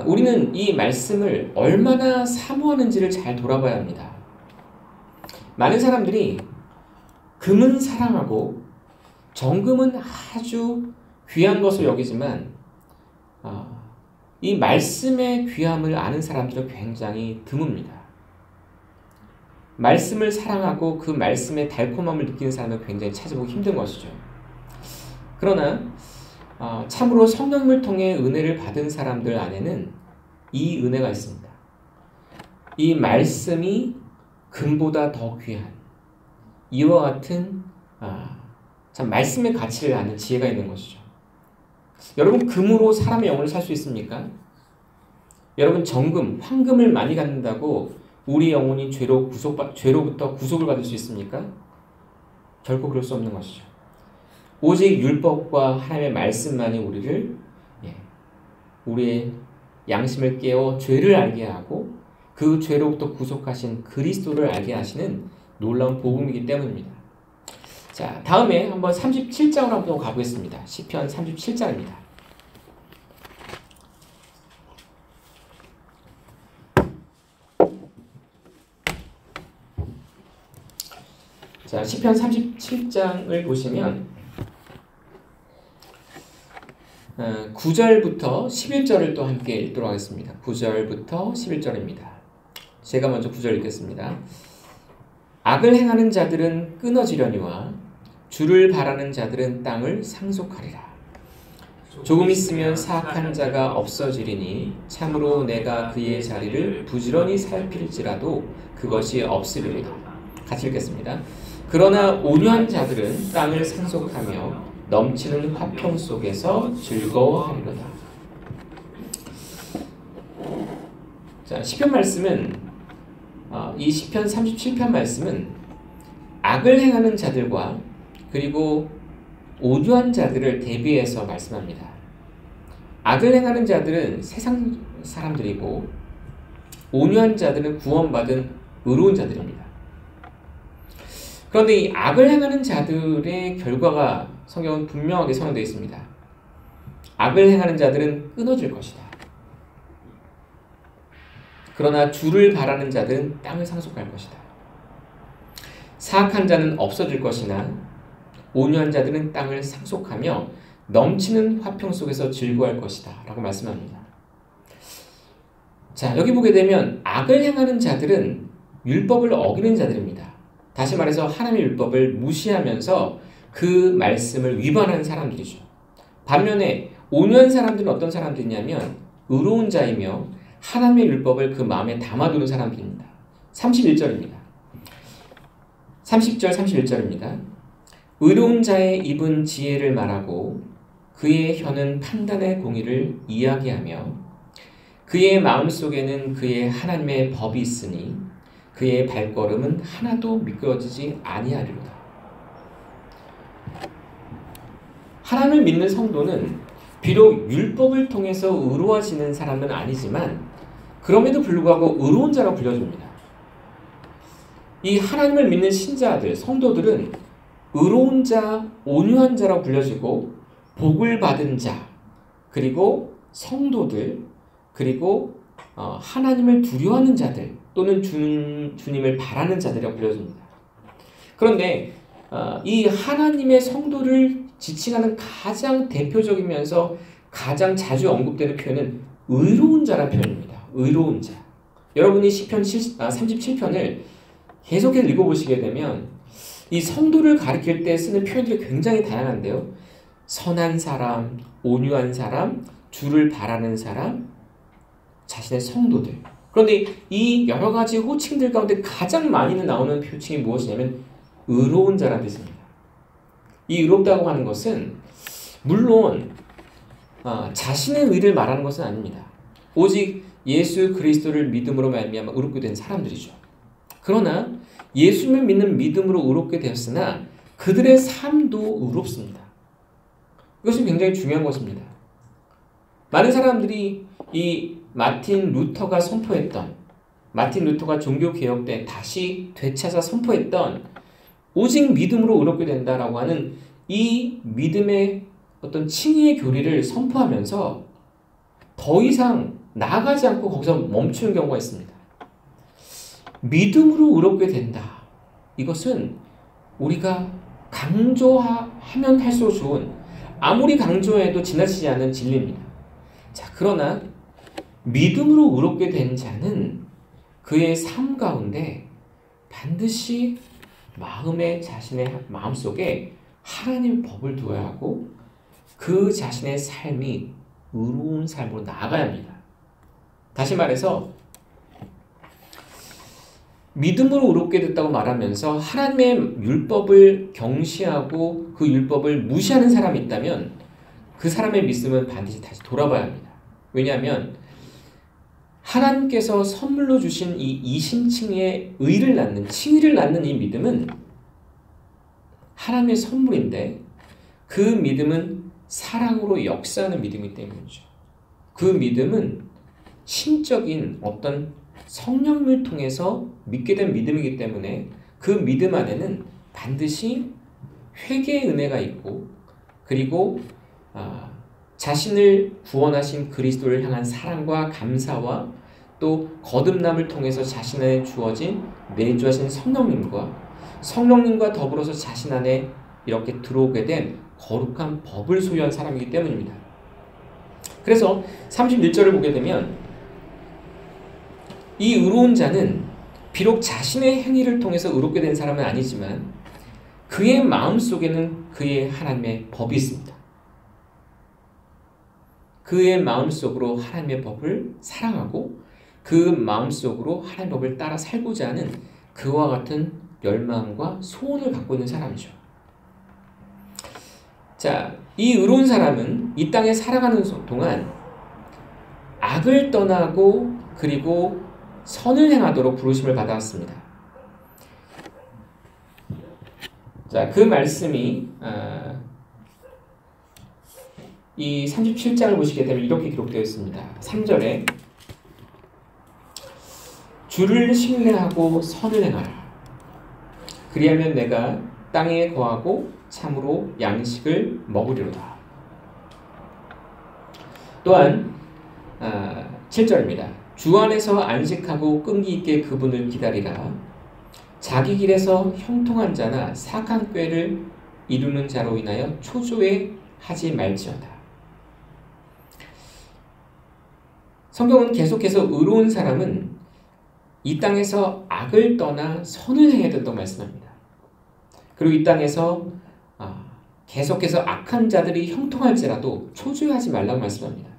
우리는 이 말씀을 얼마나 사모하는지를 잘 돌아봐야 합니다. 많은 사람들이 금은 사랑하고 정금은 아주 귀한 것을 여기지만 이 말씀의 귀함을 아는 사람들은 굉장히 드뭅니다. 말씀을 사랑하고 그 말씀의 달콤함을 느끼는 사람은 굉장히 찾아보기 힘든 것이죠. 그러나 참으로 성령을 통해 은혜를 받은 사람들 안에는 이 은혜가 있습니다. 이 말씀이 금보다 더 귀한 이와 같은 참 말씀의 가치를 아는 지혜가 있는 것이죠. 여러분, 금으로 사람의 영혼을 살 수 있습니까? 여러분, 정금, 황금을 많이 갖는다고 우리 영혼이 죄로부터 구속을 받을 수 있습니까? 결코 그럴 수 없는 것이죠. 오직 율법과 하나님의 말씀만이 우리의 양심을 깨워 죄를 알게 하고 그 죄로부터 구속하신 그리스도를 알게 하시는 놀라운 복음이기 때문입니다. 자, 다음에 한번 37장으로 한번 가보겠습니다. 시편 37장입니다. 자, 시편 37장을 보시면 9절부터 11절을 또 함께 읽도록 하겠습니다. 9절부터 11절입니다. 제가 먼저 9절 읽겠습니다. 악을 행하는 자들은 끊어지려니와 주를 바라는 자들은 땅을 상속하리라. 조금 있으면 사악한 자가 없어지리니 참으로 내가 그의 자리를 부지런히 살필지라도 그것이 없으리로다. 같이 읽겠습니다. 그러나 온유한 자들은 땅을 상속하며 넘치는 화평 속에서 즐거워하리로다. 자, 시편 말씀은 이 시편 37편 말씀은 악을 행하는 자들과 그리고 온유한 자들을 대비해서 말씀합니다. 악을 행하는 자들은 세상 사람들이고 온유한 자들은 구원받은 의로운 자들입니다. 그런데 이 악을 행하는 자들의 결과가 성경은 분명하게 선언되어 있습니다. 악을 행하는 자들은 끊어질 것이다. 그러나 주를 바라는 자들은 땅을 상속할 것이다. 사악한 자는 없어질 것이나 온유한 자들은 땅을 상속하며 넘치는 화평 속에서 즐거워할 것이다 라고 말씀합니다. 자, 여기 보게 되면 악을 행하는 자들은 율법을 어기는 자들입니다. 다시 말해서 하나님의 율법을 무시하면서 그 말씀을 위반하는 사람들이죠. 반면에 온유한 사람들은 어떤 사람들이냐면 의로운 자이며 하나님의 율법을 그 마음에 담아두는 사람들입니다. 31절입니다. 30절 31절입니다. 의로운 자의 입은 지혜를 말하고 그의 혀는 판단의 공의를 이야기하며 그의 마음속에는 그의 하나님의 법이 있으니 그의 발걸음은 하나도 미끄러지지 아니하리로다. 하나님을 믿는 성도는 비록 율법을 통해서 의로워지는 사람은 아니지만 그럼에도 불구하고 의로운 자라고 불려줍니다. 이 하나님을 믿는 신자들, 성도들은 의로운 자, 온유한 자라고 불려지고 복을 받은 자, 그리고 성도들, 그리고 하나님을 두려워하는 자들 또는 주님을 바라는 자들이라고 불려집니다. 그런데 이 하나님의 성도를 지칭하는 가장 대표적이면서 가장 자주 언급되는 표현은 의로운 자라는 표현입니다. 의로운 자. 여러분이 시편 37편을 계속해서 읽어보시게 되면 이 성도를 가리킬 때 쓰는 표현들이 굉장히 다양한데요. 선한 사람, 온유한 사람, 주를 바라는 사람, 자신의 성도들. 그런데 이 여러 가지 호칭들 가운데 가장 많이 나오는 호칭이 무엇이냐면 의로운 자라는 뜻입니다. 이 의롭다고 하는 것은 물론 자신의 의를 말하는 것은 아닙니다. 오직 예수 그리스도를 믿음으로 말미암아 의롭게 된 사람들이죠. 그러나 예수님을 믿는 믿음으로 의롭게 되었으나 그들의 삶도 의롭습니다. 이것이 굉장히 중요한 것입니다. 많은 사람들이 이 마틴 루터가 선포했던 마틴 루터가 종교개혁 때 다시 되찾아 선포했던 오직 믿음으로 의롭게 된다라고 하는 이 믿음의 어떤 칭의의 교리를 선포하면서 더 이상 나아가지 않고 거기서 멈추는 경우가 있습니다. 믿음으로 의롭게 된다. 이것은 우리가 강조하면 할수록 좋은, 아무리 강조해도 지나치지 않은 진리입니다. 자, 그러나 믿음으로 의롭게 된 자는 그의 삶 가운데 반드시 자신의 마음속에 하나님의 법을 두어야 하고 그 자신의 삶이 의로운 삶으로 나아가야 합니다. 다시 말해서 믿음으로 의롭게 됐다고 말하면서 하나님의 율법을 경시하고 그 율법을 무시하는 사람이 있다면 그 사람의 믿음은 반드시 다시 돌아봐야 합니다. 왜냐하면 하나님께서 선물로 주신 이 이신칭의 칭의를 낳는 이 믿음은 하나님의 선물인데 그 믿음은 사랑으로 역사하는 믿음이기 때문이죠. 그 믿음은 신적인 어떤 성령을 통해서 믿게 된 믿음이기 때문에 그 믿음 안에는 반드시 회개의 은혜가 있고, 그리고 자신을 구원하신 그리스도를 향한 사랑과 감사와 또 거듭남을 통해서 자신 안에 주어진 내주하신 성령님과 더불어서 자신 안에 이렇게 들어오게 된 거룩한 법을 소유한 사람이기 때문입니다. 그래서 31절을 보게 되면 이 의로운 자는 비록 자신의 행위를 통해서 의롭게 된 사람은 아니지만 그의 마음속에는 그의 하나님의 법이 있습니다. 그의 마음속으로 하나님의 법을 사랑하고 그 마음속으로 하나님의 법을 따라 살고자 하는 그와 같은 열망과 소원을 갖고 있는 사람이죠. 자, 이 의로운 사람은 이 땅에 살아가는 동안 악을 떠나고 그리고 선을 행하도록 부르심을 받아왔습니다. 자, 그 말씀이 이 37장을 보시게 되면 이렇게 기록되어 있습니다. 3절에 주를 신뢰하고 선을 행하라. 그리하면 내가 땅에 거하고 참으로 양식을 먹으리로다. 또한 7절입니다. 주 안에서 안식하고 끈기 있게 그분을 기다리라. 자기 길에서 형통한 자나 사악한 꾀를 이루는 자로 인하여 초조해하지 말지어다. 성경은 계속해서 의로운 사람은 이 땅에서 악을 떠나 선을 행해야 된다고 말씀합니다. 그리고 이 땅에서 계속해서 악한 자들이 형통할지라도 초조해하지 말라고 말씀합니다.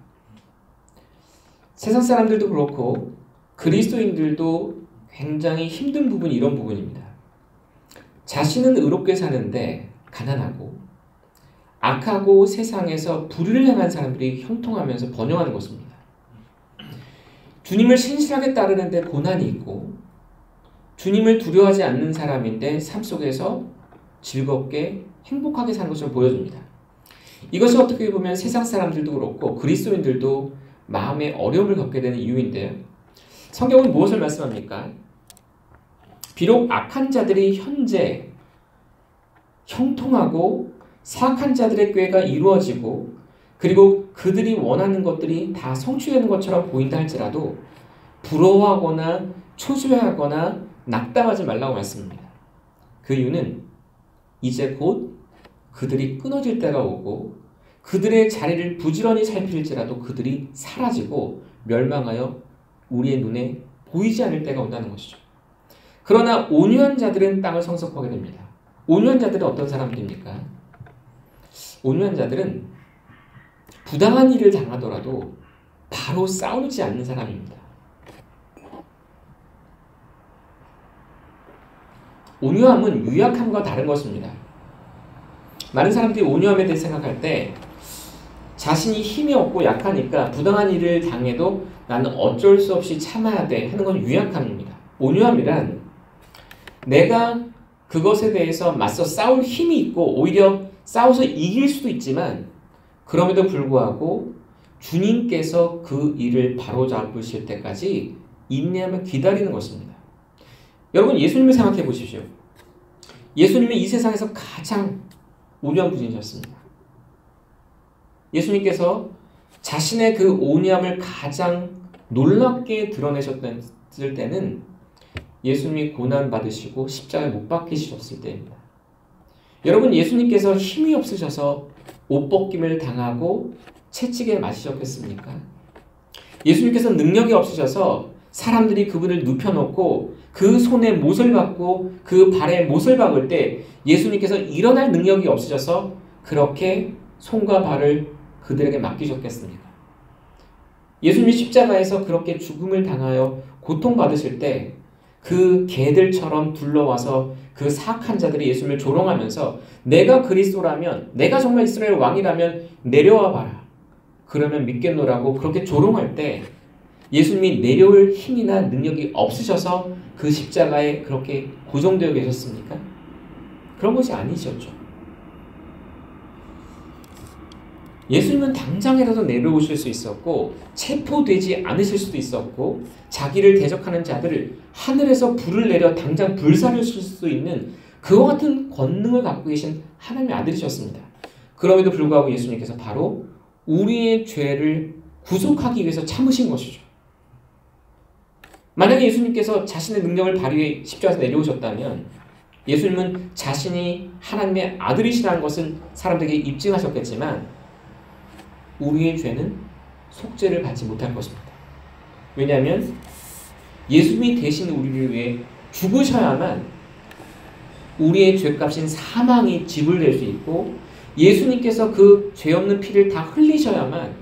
세상 사람들도 그렇고 그리스도인들도 굉장히 힘든 부분이 이런 부분입니다. 자신은 의롭게 사는데 가난하고 악하고 세상에서 불의를 행한 사람들이 형통하면서 번영하는 것입니다. 주님을 신실하게 따르는데 고난이 있고 주님을 두려워하지 않는 사람인데 삶 속에서 즐겁게 행복하게 사는 것을 보여줍니다. 이것이 어떻게 보면 세상 사람들도 그렇고 그리스도인들도 마음의 어려움을 겪게 되는 이유인데요. 성경은 무엇을 말씀합니까? 비록 악한 자들이 현재 형통하고 사악한 자들의 꾀가 이루어지고 그리고 그들이 원하는 것들이 다 성취되는 것처럼 보인다 할지라도 부러워하거나 초조해하거나 낙담하지 말라고 말씀합니다. 그 이유는 이제 곧 그들이 끊어질 때가 오고 그들의 자리를 부지런히 살필지라도 그들이 사라지고 멸망하여 우리의 눈에 보이지 않을 때가 온다는 것이죠. 그러나 온유한 자들은 땅을 성속하게 됩니다. 온유한 자들은 어떤 사람들입니까? 온유한 자들은 부당한 일을 당하더라도 바로 싸우지 않는 사람입니다. 온유함은 유약함과 다른 것입니다. 많은 사람들이 온유함에 대해 생각할 때 자신이 힘이 없고 약하니까 부당한 일을 당해도 나는 어쩔 수 없이 참아야 돼 하는 건 유약함입니다. 온유함이란 내가 그것에 대해서 맞서 싸울 힘이 있고 오히려 싸워서 이길 수도 있지만 그럼에도 불구하고 주님께서 그 일을 바로잡으실 때까지 인내하며 기다리는 것입니다. 여러분 예수님을 생각해 보십시오. 예수님은 이 세상에서 가장 온유한 분이셨습니다. 예수님께서 자신의 그 온유함을 가장 놀랍게 드러내셨을 때는 예수님이 고난받으시고 십자가에 못 박히셨을 때입니다. 여러분 예수님께서 힘이 없으셔서 옷 벗김을 당하고 채찍에 맞으셨겠습니까? 예수님께서 능력이 없으셔서 사람들이 그분을 눕혀놓고 그 손에 못을 박고 그 발에 못을 박을 때 예수님께서 일어날 능력이 없으셔서 그렇게 손과 발을 그들에게 맡기셨겠습니까? 예수님이 십자가에서 그렇게 죽음을 당하여 고통받으실 때 그 개들처럼 둘러와서 그 사악한 자들이 예수님을 조롱하면서 내가 그리스도라면, 내가 정말 이스라엘 왕이라면 내려와 봐라. 그러면 믿겠노라고 그렇게 조롱할 때 예수님이 내려올 힘이나 능력이 없으셔서 그 십자가에 그렇게 고정되어 계셨습니까? 그런 것이 아니셨죠. 예수님은 당장이라도 내려오실 수 있었고 체포되지 않으실 수도 있었고 자기를 대적하는 자들을 하늘에서 불을 내려 당장 불사르실 수 있는 그와 같은 권능을 갖고 계신 하나님의 아들이셨습니다. 그럼에도 불구하고 예수님께서 바로 우리의 죄를 구속하기 위해서 참으신 것이죠. 만약에 예수님께서 자신의 능력을 발휘해 십자가에서 내려오셨다면 예수님은 자신이 하나님의 아들이시라는 것을 사람들에게 입증하셨겠지만 우리의 죄는 속죄를 받지 못할 것입니다. 왜냐하면 예수님이 대신 우리를 위해 죽으셔야만 우리의 죄값인 사망이 지불될 수 있고 예수님께서 그 죄 없는 피를 다 흘리셔야만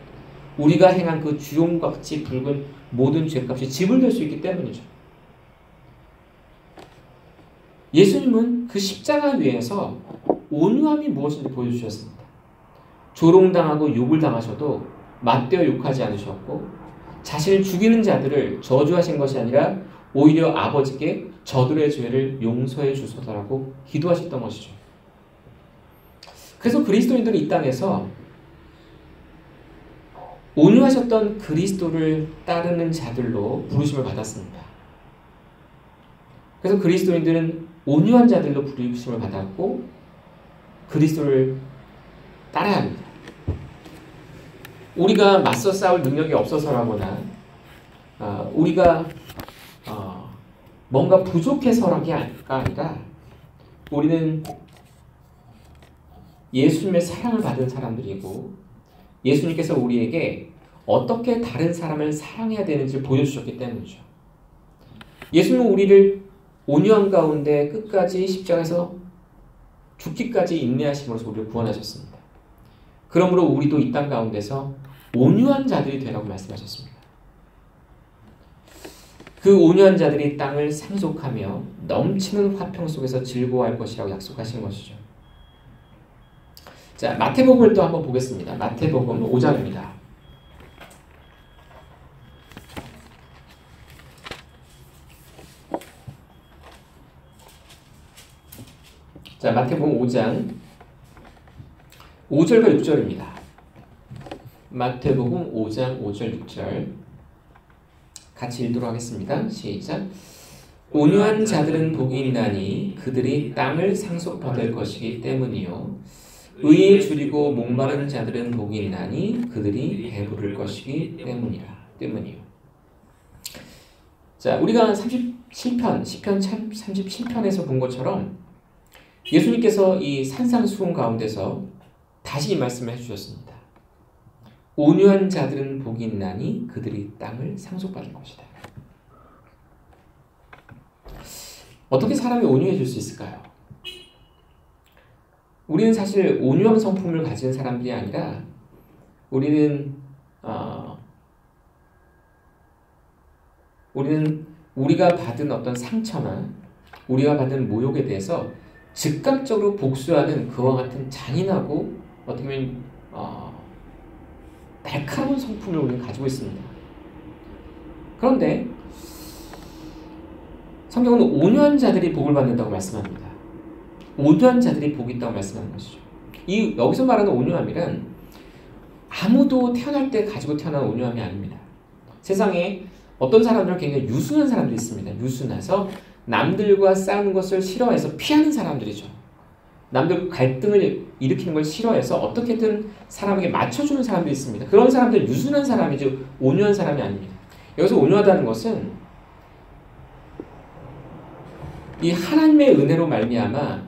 우리가 행한 그 주홍같이 붉은 모든 죄값이 지불될 수 있기 때문이죠. 예수님은 그 십자가 위에서 온유함이 무엇인지 보여주셨습니다. 조롱당하고 욕을 당하셔도 맞대어 욕하지 않으셨고 자신을 죽이는 자들을 저주하신 것이 아니라 오히려 아버지께 저들의 죄를 용서해 주소서라고 기도하셨던 것이죠. 그래서 그리스도인들은 이 땅에서 온유하셨던 그리스도를 따르는 자들로 부르심을 받았습니다. 그래서 그리스도인들은 온유한 자들로 부르심을 받았고 그리스도를 따라야 합니다. 우리가 맞서 싸울 능력이 없어서라거나 우리가 뭔가 부족해서라가 아니라 우리는 예수님의 사랑을 받은 사람들이고 예수님께서 우리에게 어떻게 다른 사람을 사랑해야 되는지 보여주셨기 때문이죠. 예수님은 우리를 온유한 가운데 끝까지 십자가에서 죽기까지 인내하심으로써 우리를 구원하셨습니다. 그러므로 우리도 이 땅 가운데서 온유한 자들이 되라고 말씀하셨습니다. 그 온유한 자들이 땅을 상속하며 넘치는 화평 속에서 즐거워할 것이라고 약속하신 것이죠. 자, 마태복음을 또 한번 보겠습니다. 마태복음 5장입니다. 자, 마태복음 5장 5절과 6절입니다. 마태복음 5장 5절 6절 같이 읽도록 하겠습니다. 시작. 온유한 자들은 복이 있나니 그들이 땅을 상속받을 것이기 때문이요. 의에 줄이고 목마른 자들은 복이 있나니 그들이 배부를 것이기 때문이요. 자, 우리가 37편, 시편 37편에서 본 것처럼 예수님께서 이 산상수훈 가운데서 다시 이 말씀을 해주셨습니다. 온유한 자들은 복이 있나니 그들이 땅을 상속받을 것이다. 어떻게 사람이 온유해질 수 있을까요? 우리는 사실 온유한 성품을 가진 사람들이 아니라 우리는 우리가 받은 어떤 상처나 우리가 받은 모욕에 대해서 즉각적으로 복수하는 그와 같은 잔인하고 어떻게 보면 날카로운 성품을 우리는 가지고 있습니다. 그런데 성경은 온유한 자들이 복을 받는다고 말씀합니다. 온유한 자들이 복이 있다고 말씀하는 것이죠. 여기서 말하는 온유함이란 아무도 태어날 때 가지고 태어난 온유함이 아닙니다. 세상에 어떤 사람들은 굉장히 유순한 사람들이 있습니다. 유순해서 남들과 싸우는 것을 싫어해서 피하는 사람들이죠. 남들과 갈등을 일으키는 걸 싫어해서 어떻게든 사람에게 맞춰주는 사람들이 있습니다. 그런 사람들 유순한 사람이지 온유한 사람이 아닙니다. 여기서 온유하다는 것은 이 하나님의 은혜로 말미암아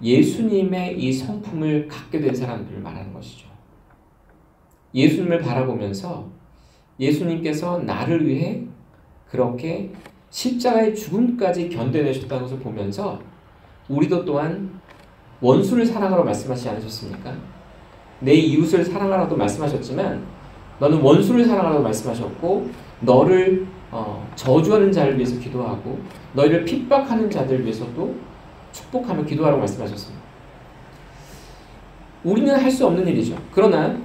예수님의 이 성품을 갖게 된 사람들을 말하는 것이죠. 예수님을 바라보면서 예수님께서 나를 위해 그렇게 십자가의 죽음까지 견뎌내셨다는 것을 보면서 우리도 또한 원수를 사랑하라고 말씀하시지 않으셨습니까? 내 이웃을 사랑하라고 말씀하셨지만 너는 원수를 사랑하라고 말씀하셨고 너를 저주하는 자를 위해서 기도하고 너희를 핍박하는 자들 위해서도 축복하며 기도하라고 말씀하셨습니다. 우리는 할 수 없는 일이죠. 그러나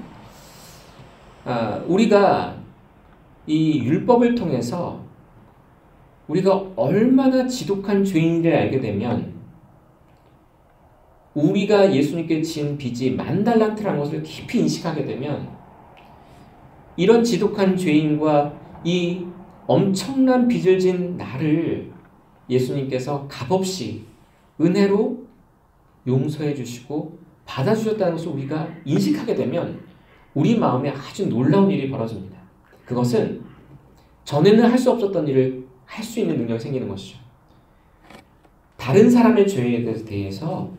우리가 이 율법을 통해서 우리가 얼마나 지독한 죄인을 알게 되면 우리가 예수님께 지은 빚이 10,000달란트라는 것을 깊이 인식하게 되면 이런 지독한 죄인과 이 엄청난 빚을 진 나를 예수님께서 값없이 은혜로 용서해 주시고 받아주셨다는 것을 우리가 인식하게 되면 우리 마음에 아주 놀라운 일이 벌어집니다. 그것은 전에는 할 수 없었던 일을 할 수 있는 능력이 생기는 것이죠. 다른 사람의 죄에 대해서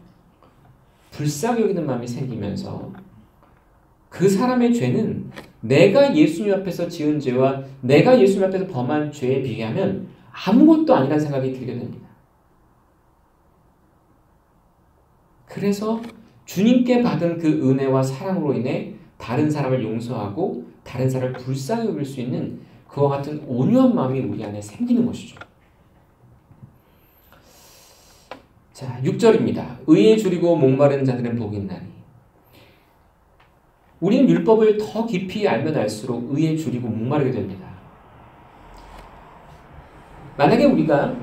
불쌍히 여기는 마음이 생기면서 그 사람의 죄는 내가 예수님 앞에서 지은 죄와 내가 예수님 앞에서 범한 죄에 비하면 아무것도 아니라는 생각이 들게 됩니다. 그래서 주님께 받은 그 은혜와 사랑으로 인해 다른 사람을 용서하고 다른 사람을 불쌍히 여길 수 있는 그와 같은 온유한 마음이 우리 안에 생기는 것이죠. 자, 6절입니다. 의에 줄이고 목마른 자들은 복이 있나니. 우리는 율법을 더 깊이 알면 알수록 의에 줄이고 목마르게 됩니다. 만약에 우리가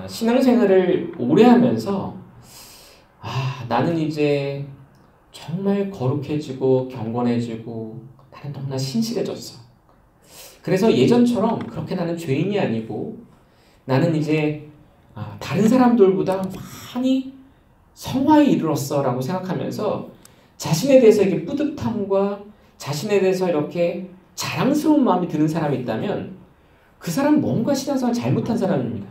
신앙생활을 오래 하면서 나는 이제 정말 거룩해지고 경건해지고 나는 너무나 신실해졌어. 그래서 예전처럼 그렇게 나는 죄인이 아니고 나는 이제 다른 사람들보다 많이 성화에 이르렀어 라고 생각하면서 자신에 대해서 이렇게 뿌듯함과 자신에 대해서 이렇게 자랑스러운 마음이 드는 사람이 있다면 그 사람은 뭔가 신앙생활을 잘못한 사람입니다.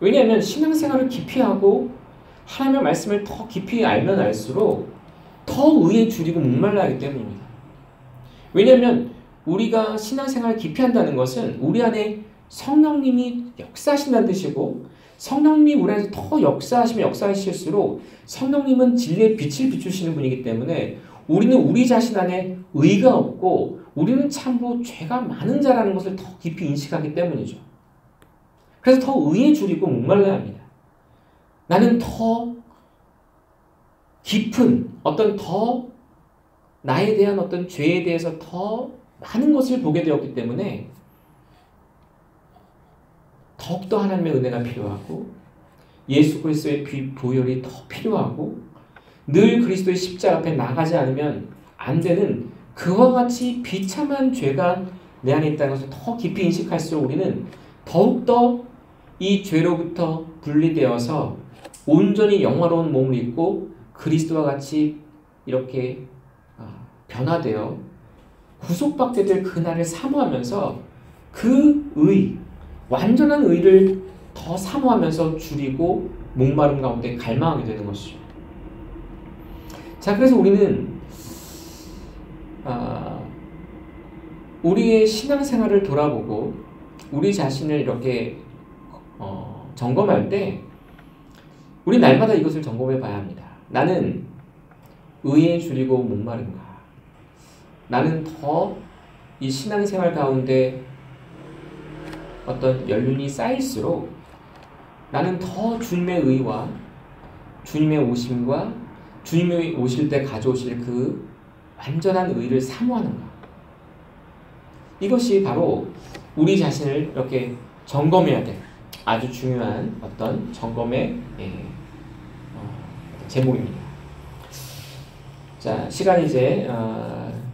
왜냐하면 신앙생활을 깊이 하고 하나님의 말씀을 더 깊이 알면 알수록 더 의에 줄이고 목말라 하기 때문입니다. 왜냐하면 우리가 신앙생활을 깊이 한다는 것은 우리 안에 성령님이 역사하신다는 뜻이고 성령님이 우리 안에서 더 역사하시면 역사하실수록 성령님은 진리의 빛을 비추시는 분이기 때문에 우리는 우리 자신 안에 의가 없고 우리는 참으로 죄가 많은 자라는 것을 더 깊이 인식하기 때문이죠. 그래서 더 의에 줄이고 목말라야 합니다. 나는 더 깊은 어떤 더 나에 대한 어떤 죄에 대해서 더 많은 것을 보게 되었기 때문에 더욱더 하나님의 은혜가 필요하고 예수 그리스도의 보혈이 더 필요하고 늘 그리스도의 십자가 앞에 나가지 않으면 안 되는 그와 같이 비참한 죄가 내 안에 있다는 것을 더 깊이 인식할수록 우리는 더욱더 이 죄로부터 분리되어서 온전히 영화로운 몸을 입고 그리스도와 같이 이렇게 변화되어 구속받게 될 그날을 사모하면서 그 의, 완전한 의를 더 사모하면서 줄이고 목마름 가운데 갈망하게 되는 것이죠. 자, 그래서 우리는 우리의 신앙생활을 돌아보고 우리 자신을 이렇게 점검할 때 우리 날마다 이것을 점검해 봐야 합니다. 나는 의에 줄이고 목마른가? 나는 더 이 신앙생활 가운데 어떤 연륜이 쌓일수록 나는 더 주님의 의와 주님의 오심과 주님이 오실 때 가져오실 그 완전한 의를 사모하는가? 이것이 바로 우리 자신을 이렇게 점검해야 될 아주 중요한 어떤 점검의 제목입니다. 자, 시간이 이제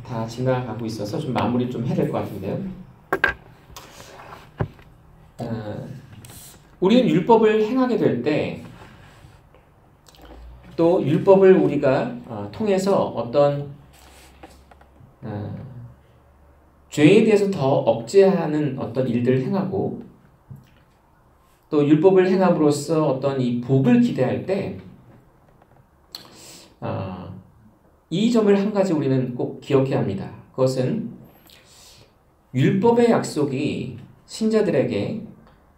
다 지나가고 있어서 좀 마무리 좀 해야 될 것 같은데요. 우리는 율법을 행하게 될 때 또 율법을 우리가 통해서 어떤 죄에 대해서 더 억제하는 어떤 일들을 행하고 또 율법을 행함으로써 어떤 이 복을 기대할 때 이 점을 한 가지 우리는 꼭 기억해야 합니다. 그것은 율법의 약속이 신자들에게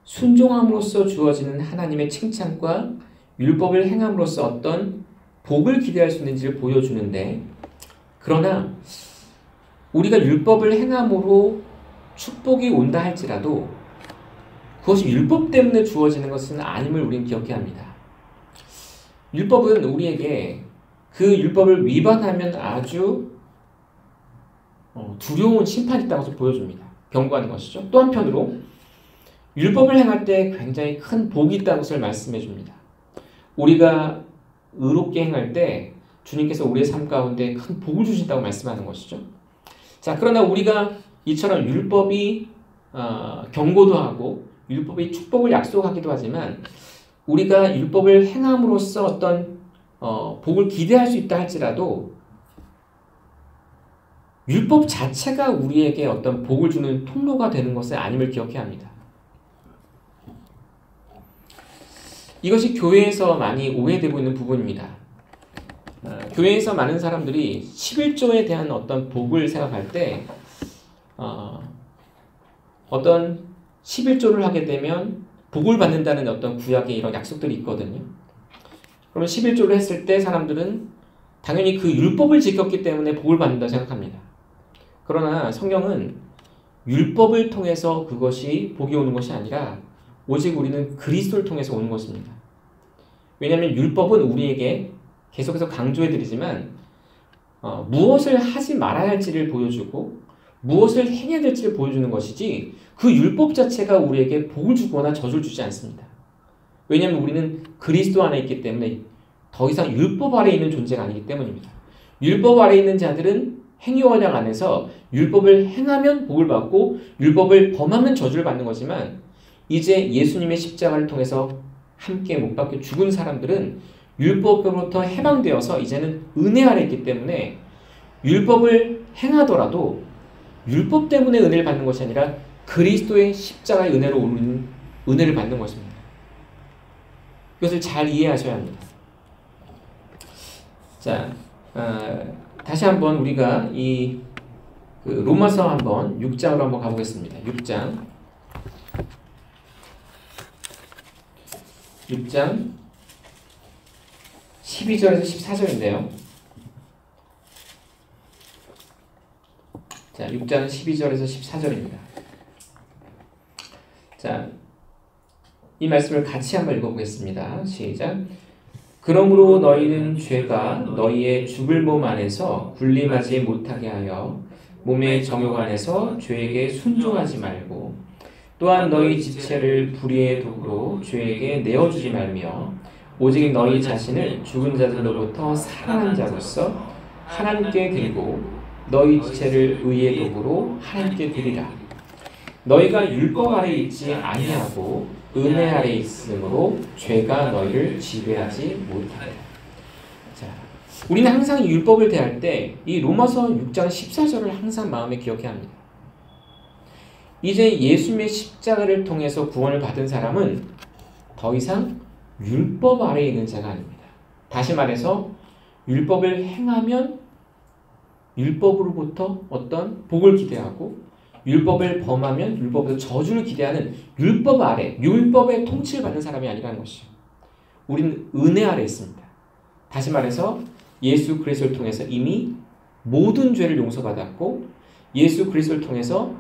순종함으로써 주어지는 하나님의 칭찬과 율법을 행함으로써 어떤 복을 기대할 수 있는지를 보여주는데, 그러나 우리가 율법을 행함으로 축복이 온다 할지라도 그것이 율법 때문에 주어지는 것은 아님을 우리는 기억해야 합니다. 율법은 우리에게 그 율법을 위반하면 아주 두려운 심판이 있다는 것을 보여줍니다. 경고하는 것이죠. 또 한편으로 율법을 행할 때 굉장히 큰 복이 있다는 것을 말씀해 줍니다. 우리가 의롭게 행할 때 주님께서 우리의 삶 가운데 큰 복을 주신다고 말씀하는 것이죠. 자, 그러나 우리가 이처럼 율법이 경고도 하고 율법이 축복을 약속하기도 하지만 우리가 율법을 행함으로써 어떤 복을 기대할 수 있다 할지라도 율법 자체가 우리에게 어떤 복을 주는 통로가 되는 것은 아님을 기억해야 합니다. 이것이 교회에서 많이 오해되고 있는 부분입니다. 교회에서 많은 사람들이 11조에 대한 어떤 복을 생각할 때 어떤 11조를 하게 되면 복을 받는다는 어떤 구약의 이런 약속들이 있거든요. 그러면 11조를 했을 때 사람들은 당연히 그 율법을 지켰기 때문에 복을 받는다고 생각합니다. 그러나 성경은 율법을 통해서 그것이 복이 오는 것이 아니라 오직 우리는 그리스도를 통해서 오는 것입니다. 왜냐하면 율법은 우리에게 계속해서 강조해드리지만 무엇을 하지 말아야 할지를 보여주고 무엇을 행해야 될지를 보여주는 것이지 그 율법 자체가 우리에게 복을 주거나 저주를 주지 않습니다. 왜냐하면 우리는 그리스도 안에 있기 때문에 더 이상 율법 아래에 있는 존재가 아니기 때문입니다. 율법 아래에 있는 자들은 행위 원칙 안에서 율법을 행하면 복을 받고 율법을 범하면 저주를 받는 거지만 이제 예수님의 십자가를 통해서 함께 못 박혀 죽은 사람들은 율법으로부터 해방되어서 이제는 은혜 아래 있기 때문에 율법을 행하더라도 율법 때문에 은혜를 받는 것이 아니라 그리스도의 십자가의 은혜로 오는 은혜를 받는 것입니다. 이것을 잘 이해하셔야 합니다. 자, 다시 한번 우리가 이 로마서 한번 6장으로 한번 가보겠습니다. 6장 12절에서 14절인데요. 자, 6장 12절에서 14절입니다. 자, 이 말씀을 같이 한번 읽어보겠습니다. 시작. 그러므로 너희는 죄가 너희의 죽을 몸 안에서 군림하지 못하게 하여 몸의 정욕 안에서 죄에게 순종하지 말고 또한 너희 지체를 불의의 도구로 죄에게 내어주지 말며 오직 너희 자신을 죽은 자들로부터 살아난 자로서 하나님께 드리고 너희 지체를 의의 도구로 하나님께 드리라. 너희가 율법 아래 있지 아니하고 은혜 아래 있으므로 죄가 너희를 지배하지 못하리라. 자, 우리는 항상 율법을 대할 때 이 로마서 6장 14절을 항상 마음에 기억해야 합니다. 이제 예수님의 십자가를 통해서 구원을 받은 사람은 더 이상 율법 아래에 있는 자가 아닙니다. 다시 말해서 율법을 행하면 율법으로부터 어떤 복을 기대하고 율법을 범하면 율법에서 저주를 기대하는 율법 아래, 율법의 통치를 받는 사람이 아니라는 것이죠. 우리는 은혜 아래에 있습니다. 다시 말해서 예수 그리스도를 통해서 이미 모든 죄를 용서받았고 예수 그리스도를 통해서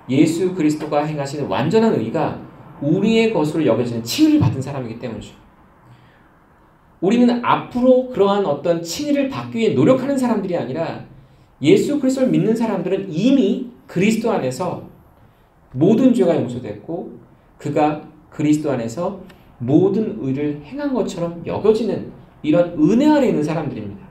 예수 그리스도가 행하시는 완전한 의가 우리의 것으로 여겨지는 칭의를 받은 사람이기 때문이죠. 우리는 앞으로 그러한 어떤 칭의를 받기 위해 노력하는 사람들이 아니라 예수 그리스도를 믿는 사람들은 이미 그리스도 안에서 모든 죄가 용서됐고 그가 그리스도 안에서 모든 의를 행한 것처럼 여겨지는 이런 은혜 아래 있는 사람들입니다.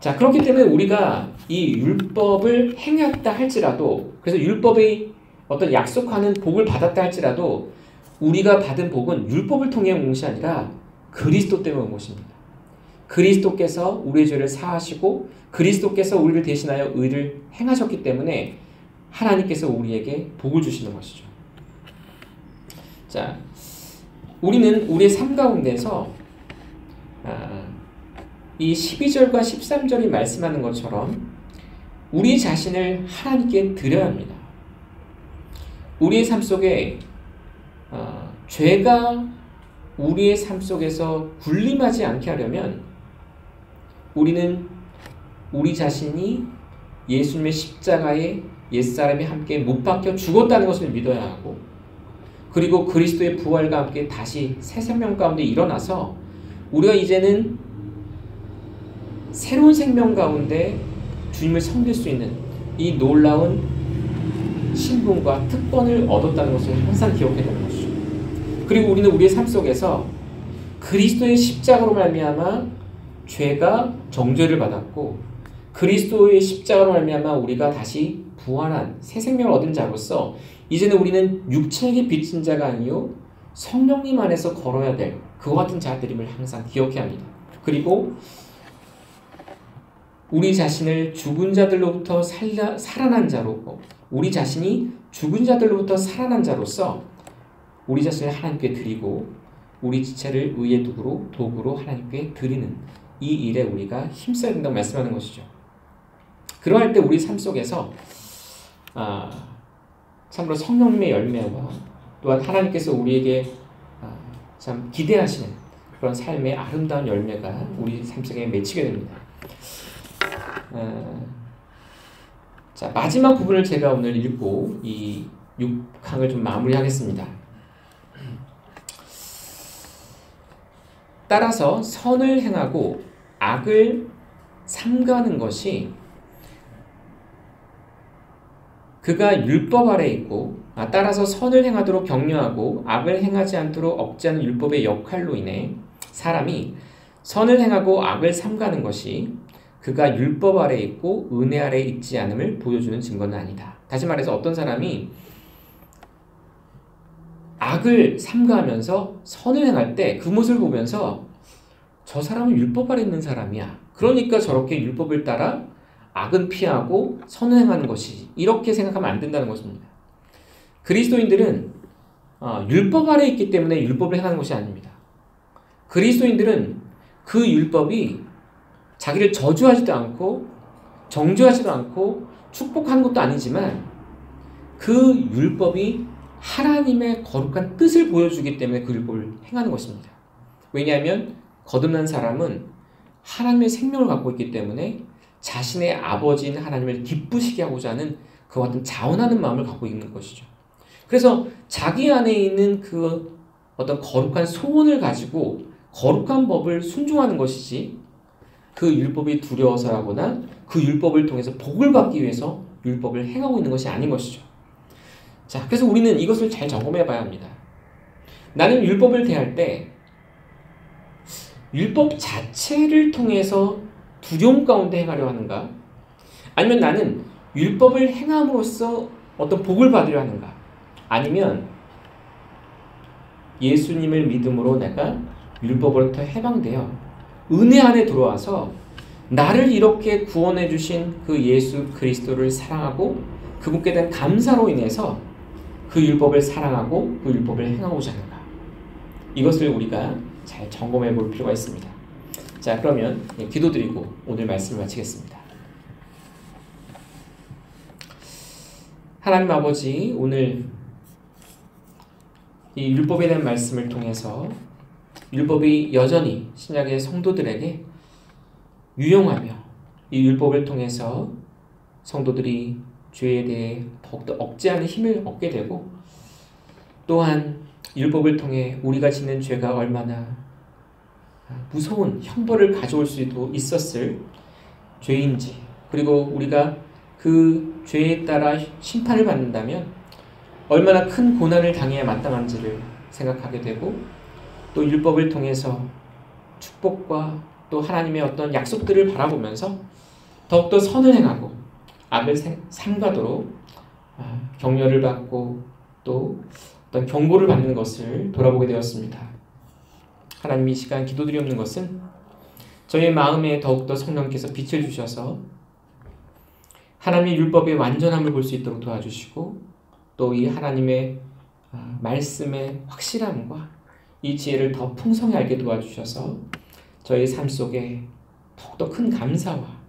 자, 그렇기 때문에 우리가 이 율법을 행했다 할지라도 그래서 율법의 어떤 약속하는 복을 받았다 할지라도 우리가 받은 복은 율법을 통해 온 것이 아니라 그리스도 때문에 온 것입니다. 그리스도께서 우리의 죄를 사하시고 그리스도께서 우리를 대신하여 의를 행하셨기 때문에 하나님께서 우리에게 복을 주시는 것이죠. 자, 우리는 우리의 삶 가운데서 이 12절과 13절이 말씀하는 것처럼 우리 자신을 하나님께 드려야 합니다. 우리의 삶 속에 죄가 우리의 삶 속에서 군림하지 않게 하려면 우리는 우리 자신이 예수님의 십자가에 옛사람이 함께 못 박혀 죽었다는 것을 믿어야 하고, 그리고 그리스도의 부활과 함께 다시 새 생명 가운데 일어나서 우리가 이제는 새로운 생명 가운데 주님을 섬길 수 있는 이 놀라운 신분과 특권을 얻었다는 것을 항상 기억해야 되는 것이죠. 그리고 우리는 우리의 삶 속에서 그리스도의 십자가로 말미암아 죄가 정죄를 받았고, 그리스도의 십자가로 말미암아 우리가 다시 부활한 새 생명을 얻은 자로서 이제는 우리는 육체에게 빚진 자가 아니요 성령님 안에서 걸어야 될 그와 같은 자들임을 항상 기억해야 합니다. 그리고 우리 자신을 죽은 자들로부터 살아난 자로, 우리 자신이 죽은 자들로부터 살아난 자로서 우리 자신을 하나님께 드리고 우리 지체를 의의 도구로 하나님께 드리는 이 일에 우리가 힘써야 된다고 말씀하는 것이죠. 그러할 때 우리 삶 속에서 참으로 성령님의 열매와 또한 하나님께서 우리에게 참 기대하시는 그런 삶의 아름다운 열매가 우리 삶 속에 맺히게 됩니다. 자, 마지막 부분을 제가 오늘 읽고 이 6강을 좀 마무리하겠습니다. 따라서 선을 행하고 악을 삼가는 것이 그가 율법 아래 있고, 따라서 선을 행하도록 격려하고 악을 행하지 않도록 억제하는 율법의 역할로 인해 사람이 선을 행하고 악을 삼가는 것이 그가 율법 아래 있고 은혜 아래 있지 않음을 보여주는 증거는 아니다. 다시 말해서 어떤 사람이 악을 삼가하면서 선을 행할 때 그 모습을 보면서 저 사람은 율법 아래 있는 사람이야, 그러니까 저렇게 율법을 따라 악은 피하고 선을 행하는 것이지, 이렇게 생각하면 안 된다는 것입니다. 그리스도인들은 율법 아래 있기 때문에 율법을 행하는 것이 아닙니다. 그리스도인들은 그 율법이 자기를 저주하지도 않고 정죄하지도 않고 축복하는 것도 아니지만 그 율법이 하나님의 거룩한 뜻을 보여주기 때문에 그 율법을 행하는 것입니다. 왜냐하면 거듭난 사람은 하나님의 생명을 갖고 있기 때문에 자신의 아버지인 하나님을 기쁘시게 하고자 하는 그와 같은 자원하는 마음을 갖고 있는 것이죠. 그래서 자기 안에 있는 그 어떤 거룩한 소원을 가지고 거룩한 법을 순종하는 것이지, 그 율법이 두려워서라거나 그 율법을 통해서 복을 받기 위해서 율법을 행하고 있는 것이 아닌 것이죠. 자, 그래서 우리는 이것을 잘 점검해 봐야 합니다. 나는 율법을 대할 때 율법 자체를 통해서 두려움 가운데 행하려 하는가? 아니면 나는 율법을 행함으로써 어떤 복을 받으려 하는가? 아니면 예수님을 믿음으로 내가 율법으로부터 해방되어 은혜 안에 들어와서 나를 이렇게 구원해 주신 그 예수 그리스도를 사랑하고 그분께 대한 감사로 인해서 그 율법을 사랑하고 그 율법을 행하고자 하는가? 이것을 우리가 잘 점검해 볼 필요가 있습니다. 자, 그러면 기도드리고 오늘 말씀을 마치겠습니다. 하나님 아버지, 오늘 이 율법에 대한 말씀을 통해서 율법이 여전히 신약의 성도들에게 유용하며 이 율법을 통해서 성도들이 죄에 대해 더욱더 억제하는 힘을 얻게 되고, 또한 율법을 통해 우리가 짓는 죄가 얼마나 무서운 형벌을 가져올 수도 있었을 죄인지, 그리고 우리가 그 죄에 따라 심판을 받는다면 얼마나 큰 고난을 당해야 마땅한지를 생각하게 되고, 또 율법을 통해서 축복과 또 하나님의 어떤 약속들을 바라보면서 더욱더 선을 행하고 악을 삼가도록 격려를 받고 또 어떤 경고를 받는 것을 돌아보게 되었습니다. 하나님 이 시간 기도드리옵는 것은 저희의 마음에 더욱더 성령께서 빛을 주셔서 하나님의 율법의 완전함을 볼 수 있도록 도와주시고 또 이 하나님의 말씀의 확실함과 이 지혜를 더 풍성히 알게 도와주셔서 저희 삶 속에 더욱더 큰 감사와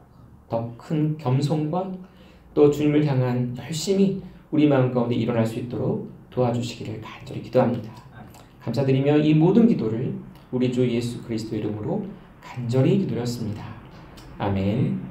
더 큰 겸손과 또 주님을 향한 열심이 우리 마음 가운데 일어날 수 있도록 도와주시기를 간절히 기도합니다. 감사드리며 이 모든 기도를 우리 주 예수 그리스도 이름으로 간절히 기도렸습니다. 아멘.